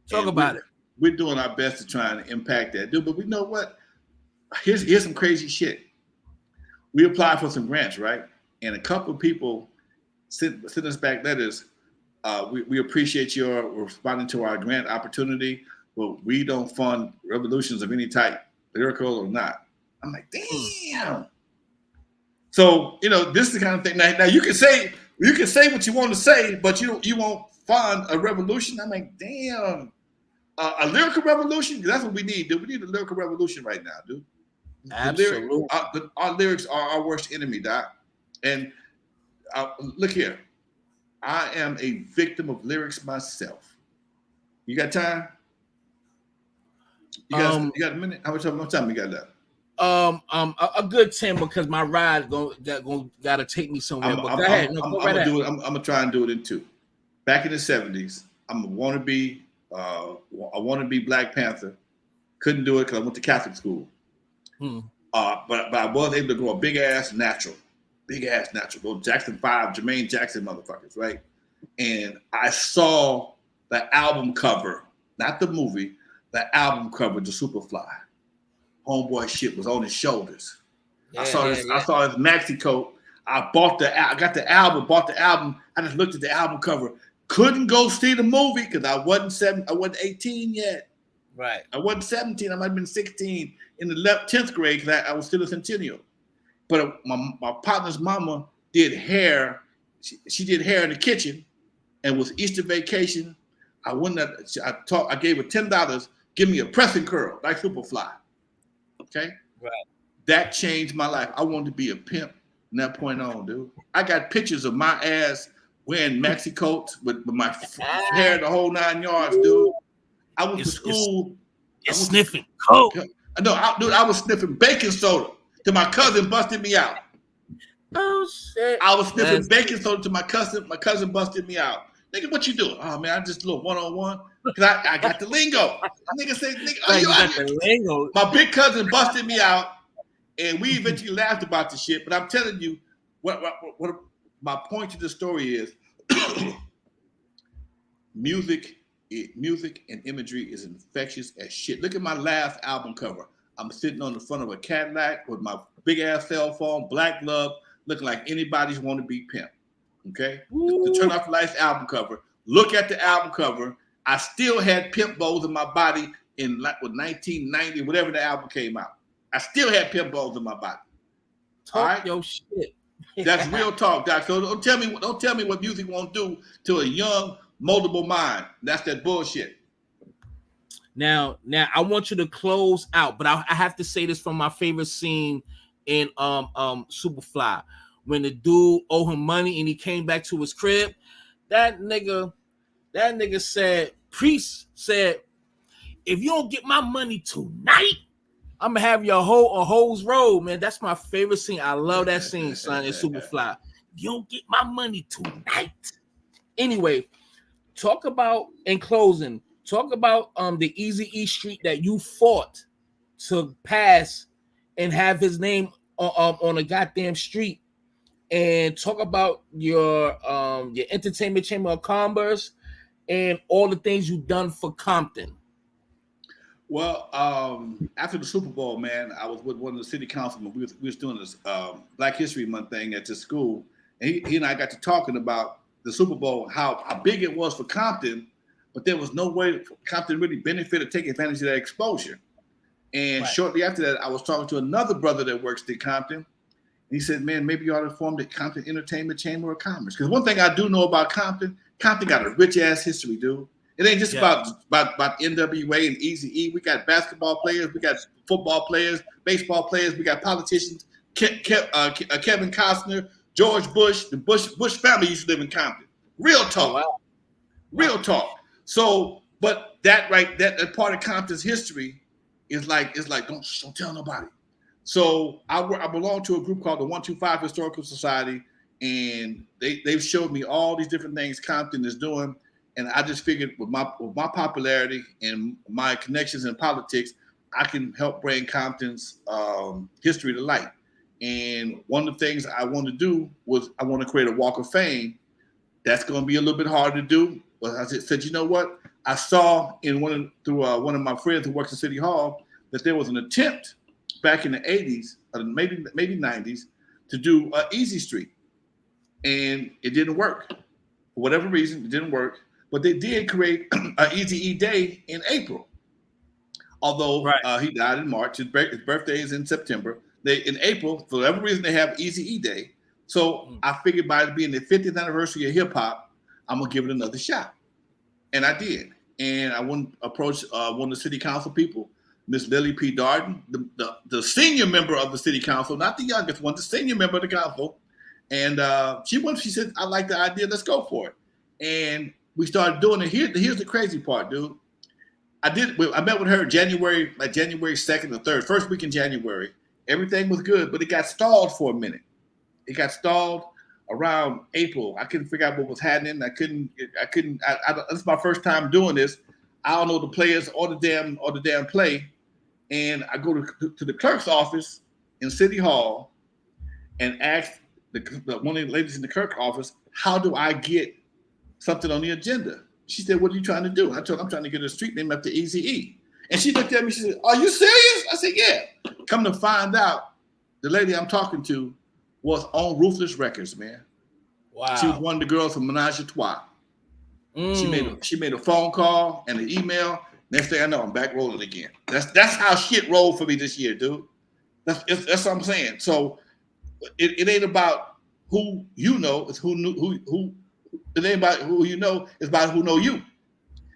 Talk about it. We're doing our best to try and impact that, dude. But we know what? Here's some crazy shit. We applied for some grants, right? And a couple of people sent us back letters. We appreciate your responding to our grant opportunity, but we don't fund revolutions of any type, lyrical or not. I'm like, damn. So, this is the kind of thing. Now you can say what you want to say, but you won't fund a revolution. I'm like, damn. A lyrical revolution? That's what we need, dude. We need a lyrical revolution right now, dude. Absolutely. Our lyrics are our worst enemy, Doc. And look here, I am a victim of lyrics myself. You got time? You got a minute? How much time you got left? A good 10 because my ride gotta take me somewhere. But go ahead. I'm gonna try and do it in 2. Back in the 70s, I'm a wannabe. I want to be Black Panther. Couldn't do it because I went to Catholic school. But I was able to grow a big ass natural. Those Jackson 5, Jermaine Jackson motherfuckers, right? And I saw the album cover, not the movie, the album cover to Superfly. Homeboy shit was on his shoulders. I saw his maxi coat. I got the album, bought the album. I just looked at the album cover. Couldn't go see the movie because I wasn't 18 yet. Right. I wasn't 17. I might have been 16 in the 10th grade because I was still a centennial. But my partner's mama did hair. She did hair in the kitchen, and was Easter vacation. I gave her $10. Give me a pressing curl like Superfly. Okay. Right. That changed my life. I wanted to be a pimp from that point on, dude. I got pictures of my ass wearing maxi coats with my hair the whole 9 yards, dude. I went to school. Sniffing coke. No, I was sniffing baking soda till my cousin busted me out. Oh shit! I was sniffing baking soda till my cousin busted me out. Nigga, what you doing? Oh man, I just a little one-on-one. Cause I got the lingo. Nigga say, nigga, you got the lingo. My big cousin busted me out, and we eventually laughed about the shit. But I'm telling you, what my point to the story is, music and imagery is infectious as shit. Look at my last album cover. I'm sitting on the front of a Cadillac with my big ass cell phone, black glove, looking like anybody's want to be pimp. Okay, the Turn Off the Lights album cover. Look at the album cover. I still had pimp bows in my body in 1990, whatever the album came out. I still had pimp bows in my body. Talk right? Your shit. That's real talk, Doc. So don't tell me what music won't do to a young, moldable mind. That's that bullshit. Now I want you to close out, but I have to say this from my favorite scene in Superfly. When the dude owed him money and he came back to his crib, that nigga said, Priest said, if you don't get my money tonight, I'm gonna have your a hoes roll, man. That's my favorite scene. I love that scene, son, in Superfly. You don't get my money tonight. Anyway, in closing, talk about the Eazy E Street that you fought to pass and have his name on a goddamn street. And talk about your entertainment chamber of commerce and all the things you've done for Compton. Well, after the Super Bowl, man, I was with one of the city councilmen. We was doing this Black History Month thing at the school, and he and I got to talking about the Super Bowl, how big it was for Compton, but there was no way for Compton really benefit or take advantage of that exposure. And shortly after that, I was talking to another brother that works at Compton. He said, man, maybe you ought to form the Compton Entertainment Chamber of Commerce. Because one thing I do know about Compton got a rich-ass history, dude. It ain't just about NWA and Eazy E. We got basketball players. We got football players, baseball players. We got politicians. Kevin Costner, George Bush. The Bush family used to live in Compton. Real talk. Oh, wow. Real talk. So, but that part of Compton's history is like don't tell nobody. So I belong to a group called the 125 Historical Society, and they've showed me all these different things Compton is doing, and I just figured with my popularity and my connections in politics, I can help bring Compton's history to light. And one of the things I want to do was I want to create a Walk of Fame. That's going to be a little bit hard to do, but I said, you know what? I saw through one of my friends who works at City Hall that there was an attempt back in the 80s, or maybe 90s, to do Eazy Street. And it didn't work. For whatever reason, it didn't work. But they did create Eazy E Day in April. Although he died in March, his birthday is in September. In April, for whatever reason, they have Eazy E Day. So I figured by it being the 50th anniversary of hip hop, I'm going to give it another shot. And I did. And I went approach one of the city council people, Miss Lily P. Darden, the senior member of the city council, not the youngest one, the senior member of the council. And she said, I like the idea. Let's go for it. And we started doing it. Here's the crazy part, dude. I met with her January 2nd or 3rd, first week in January. Everything was good, but it got stalled for a minute. It got stalled around April. I couldn't figure out what was happening. This is my first time doing this. I don't know the players or the damn play. And I go to the clerk's office in City Hall and ask one of the ladies in the clerk's office, how do I get something on the agenda? She said, what are you trying to do? I told her I'm trying to get a street name after Eazy E. And she looked at me, she said, are you serious? I said, yeah. Come to find out, the lady I'm talking to was on Ruthless Records, man. Wow. She was one of the girls from Menage a Trois. She made a phone call and an email. Next thing I know, I'm back rolling again. That's how shit rolled for me this year, dude. That's what I'm saying. So it ain't about who you know, it's who it ain't about who you know, it's about who know you.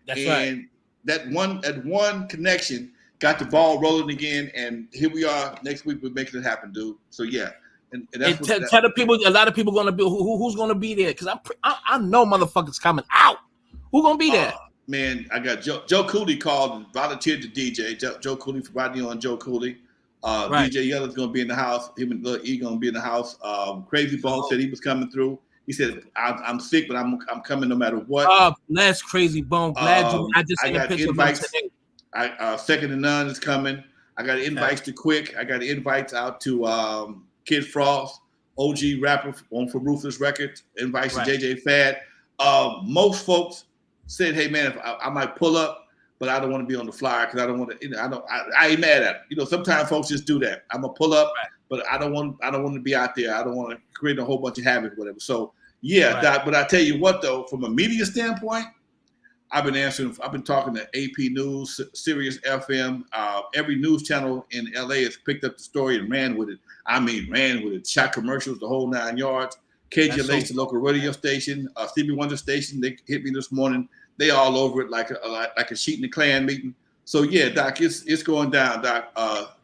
That's right. That one connection got the ball rolling again, and here we are. Next week we're making it happen, dude. So yeah. And that's tell the people, a lot of people gonna be who's gonna be there, because I know motherfuckers coming out. Who gonna be there? Man, I got Joe Cooley called and volunteered to DJ. Joe Cooley for Radio on Joe Cooley. Right. DJ Yellow's gonna be in the house. Him and Lil E gonna be in the house. Crazy Bone said he was coming through. He said, I'm sick, but I'm coming no matter what. Oh, bless Crazy Bone. Glad you. I just seen a picture of him today. Second to None is coming. I got invites to Quick. I got invites out to Kid Frost, OG rapper on for Ruthless Records. Invites to JJ Fad. Most folks said, hey man, if I might pull up, but I don't want to be on the flyer because I don't want to. I ain't mad at it. Sometimes folks just do that. I'm gonna pull up, but I don't want to be out there. I don't want to create a whole bunch of havoc, or whatever. So yeah, Doc, but I tell you what though, from a media standpoint, I've been talking to AP News, Sirius FM, every news channel in LA has picked up the story and ran with it. I mean, ran with it, shot commercials, the whole 9 yards. KGLH, the local radio station, Stevie Wonder station, they hit me this morning. They all over it like a sheet in the Klan meeting. So yeah, Doc, it's going down, Doc,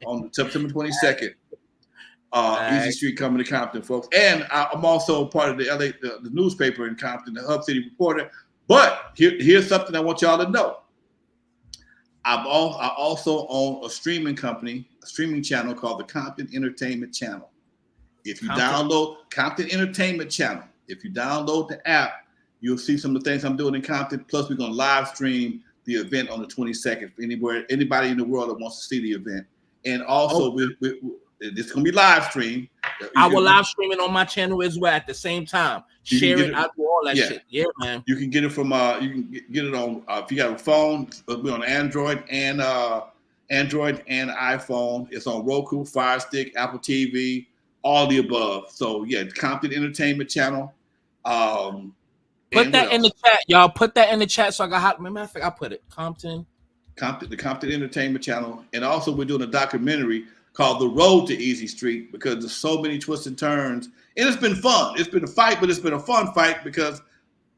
on September 22nd. Eazy Street coming to Compton, folks. And I'm also part of the LA, the newspaper in Compton, the Hub City Reporter. But here's something I want y'all to know. I also own a streaming channel called the Compton Entertainment Channel. If you download Compton Entertainment Channel, if you download the app, you'll see some of the things I'm doing in Compton. Plus, we're going to live stream the event on the 22nd for anybody in the world that wants to see the event. And also, it's going to be live stream. I will live stream it on my channel as well at the same time. Share it. I do all that shit. Yeah, man. You can get it from you can get it on if you got a phone. It'll be on Android and iPhone. It's on Roku, Fire Stick, Apple TV, all the above. So yeah, Compton Entertainment Channel. Put that in the chat, y'all. Put that in the chat so I got hot. Matter of fact, I put it. The Compton Entertainment Channel, and also we're doing a documentary called The Road to Eazy Street because there's so many twists and turns. And it's been fun. It's been a fight, but it's been a fun fight because,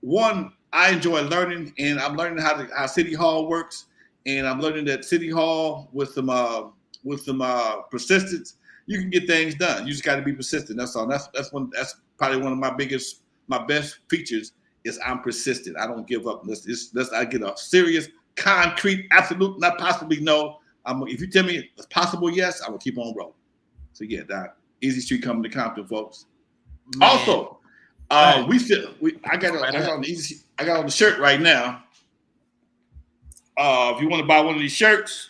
one, I enjoy learning, and I'm learning how City Hall works, and I'm learning that City Hall with some persistence, you can get things done. You just got to be persistent. That's all. That's probably one of my best features is I'm persistent. I don't give up. I get a serious, concrete, absolute, not possibly no. If you tell me it's possible, yes, I will keep on rolling. So yeah, Doc, Eazy Street coming to Compton, folks. Man. Also, I got on the shirt right now. If you want to buy one of these shirts,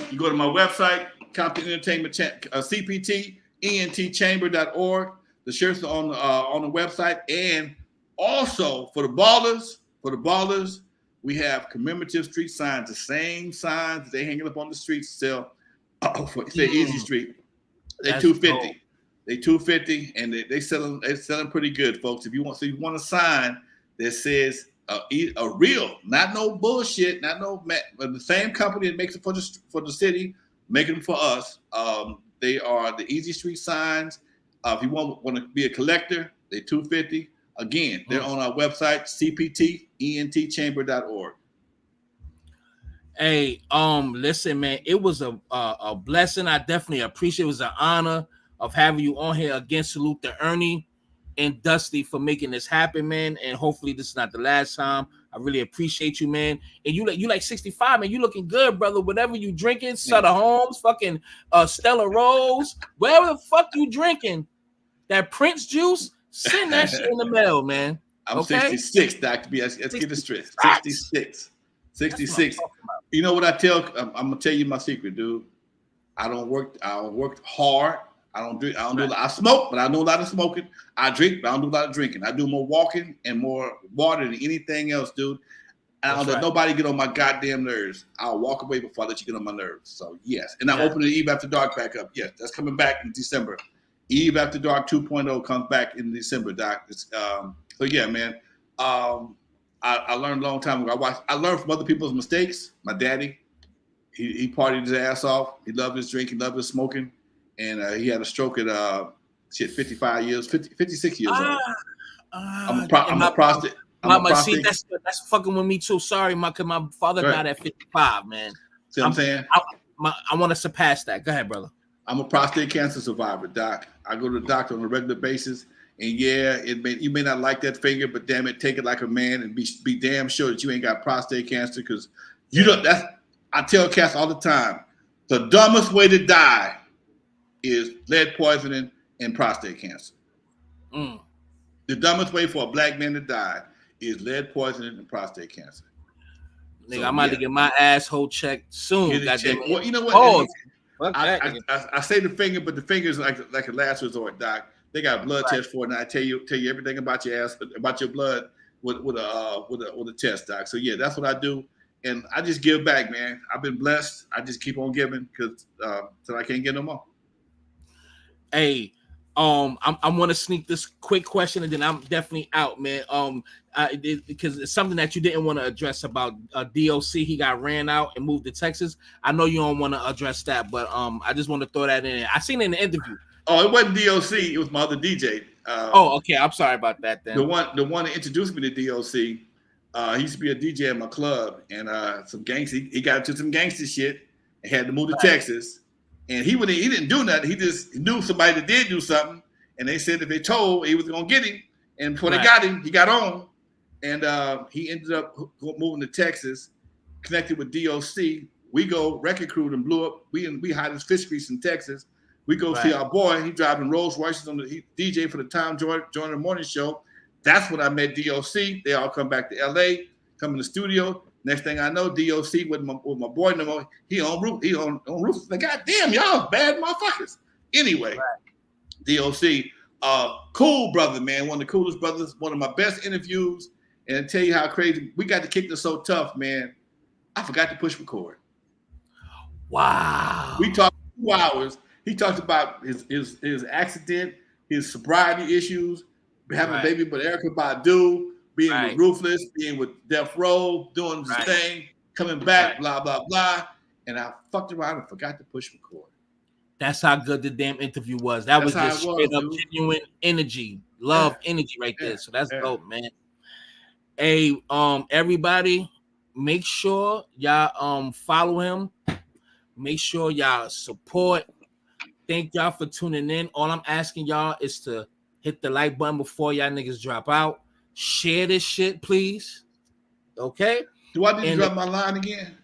you go to my website, Compton Entertainment CPT ENTchamber.org. The shirts are on the website, and also for the ballers. We have commemorative street signs, the same signs that they hanging up on the streets sell for Eazy Street. They're $250. They $250, and they're selling pretty good, folks. If you want a sign that says a real, not no bullshit, not no, but the same company that makes it for the city, making them for us. They are the Eazy Street signs. If you want to be a collector, they're $250. Again, they're on our website, cptentchamber.org. Hey, listen, man, it was a blessing. I definitely appreciate it. It was an honor of having you on here. Again, salute to Ernie. and Dusty for making this happen, man. And hopefully this is not the last time. I really appreciate you, man. And you like 65, man. You looking good, brother. Whatever you drinking, Sutter Homes, fucking Stella Rose, whatever the fuck you drinking, that Prince juice, send that shit in the mail, man. I'm 66, Dr. B. Let's get it straight. 66. You know what I tell? I'm gonna tell you my secret, dude. I don't work hard. I don't drink. I don't do. I smoke, but I do a lot of smoking. I drink, but I don't do a lot of drinking. I do more walking and more water than anything else, dude. And I don't let nobody get on my goddamn nerves. I'll walk away before I let you get on my nerves. So yes, and I'm opening Eve After Dark back up. Yes, that's coming back in December. Eve After Dark 2.0 comes back in December, Doc. So yeah, man. I learned a long time ago. I learned from other people's mistakes. My daddy, he partied his ass off. He loved his drink. He loved his smoking. And he had a stroke at 56 years old. I'm a prostate. See, that's fucking with me too. Sorry, my father died at 55, man. See what I'm saying? I want to surpass that. Go ahead, brother. I'm a prostate cancer survivor, Doc. I go to the doctor on a regular basis. And yeah, you may not like that finger, but damn it, take it like a man and be damn sure that you ain't got prostate cancer, because you don't. I tell cats all the time, the dumbest way to die is lead poisoning and prostate cancer. The dumbest way for a black man to die is lead poisoning and prostate cancer. Nigga, I'm about to get my asshole checked soon. Well, you know what? I say the finger, but the finger is like a last resort, Doc. They got a blood test for it, and I tell you everything about your ass, about your blood with a test, Doc. So yeah, that's what I do, and I just give back, man. I've been blessed. I just keep on giving because till I can't get no more. Hey, I want to sneak this quick question, and then I'm definitely out, man. Because it's something that you didn't want to address about DOC. He got ran out and moved to Texas. I know you don't want to address that, but I just want to throw that in. I seen it in the interview. Oh, it wasn't DOC. It was my other DJ. Okay. I'm sorry about that. Then the one that introduced me to DOC. He used to be a DJ at my club, and some gangster. He got into some gangster shit and had to move to Texas. And he didn't do nothing. He just knew somebody that did do something, and they said if they told, he was gonna get him. And before they got him, he got on, and he ended up moving to Texas, connected with DOC. We go Wreckin Crew and blew up. We hide his fish grease in Texas. We go see our boy. He driving Rolls Royces he DJ for the time, join the morning show. That's when I met DOC. They all come back to LA, come in the studio. Next thing I know, DOC with my boy no more. He on roof. Like, God damn, y'all bad motherfuckers. Anyway, DOC, cool brother, man. One of the coolest brothers. One of my best interviews. And I tell you how crazy we got to kick this so tough, man. I forgot to push record. Wow. We talked 2 hours. He talked about his accident, his sobriety issues, having a baby with Erykah Badu, being with Ruthless, being with Death Row, doing his thing, coming back, blah, blah, blah. And I fucked around and forgot to push record. That's how good the damn interview was. That was just straight up genuine energy, love energy right there. So that's dope, man. Hey, everybody, make sure y'all follow him. Make sure y'all support. Thank y'all for tuning in. All I'm asking y'all is to hit the like button before y'all niggas drop out. Share this shit, please. Okay? Do I need to drop my line again?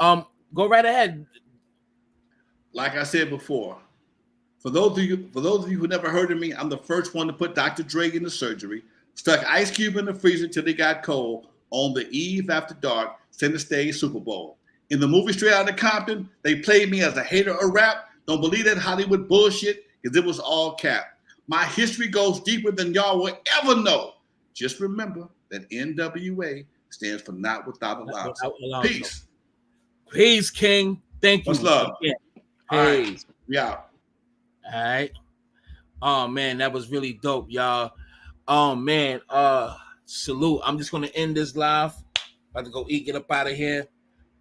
Go right ahead. Like I said before, for those of you who never heard of me, I'm the first one to put Dr. Dre in the surgery, stuck Ice Cube in the freezer till they got cold on the Eve After Dark Center Stage Super Bowl. In the movie Straight Outta Compton, they played me as a hater of rap. Don't believe that Hollywood bullshit, because it was all cap. My history goes deeper than y'all will ever know. Just remember that NWA stands for Not Without Alonzo. Peace. Peace, King. Thank you. Much love. Peace. All right. We out. All right. Oh, man, that was really dope, y'all. Oh, man. Salute. I'm just going to end this live. About to go eat, get up out of here.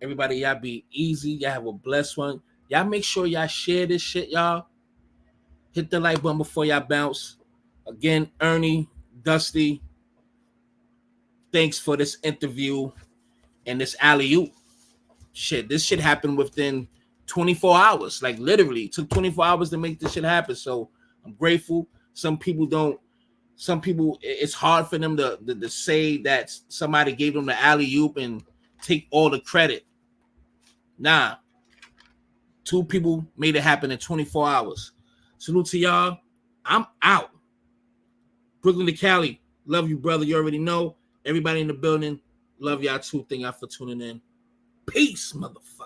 Everybody, y'all be easy. Y'all have a blessed one. Y'all make sure y'all share this shit, y'all. Hit the like button before y'all bounce. Again, Ernie, Dusty, thanks for this interview and this alley-oop. Shit, this shit happened within 24 hours. Like, literally, it took 24 hours to make this shit happen. So, I'm grateful. Some people don't. Some people, it's hard for them to say that somebody gave them the alley-oop and take all the credit. Nah. 2 people made it happen in 24 hours. Salute to y'all. I'm out. Brooklyn to Cali. Love you, brother. You already know. Everybody in the building. Love y'all too. Thank y'all for tuning in. Peace, motherfucker.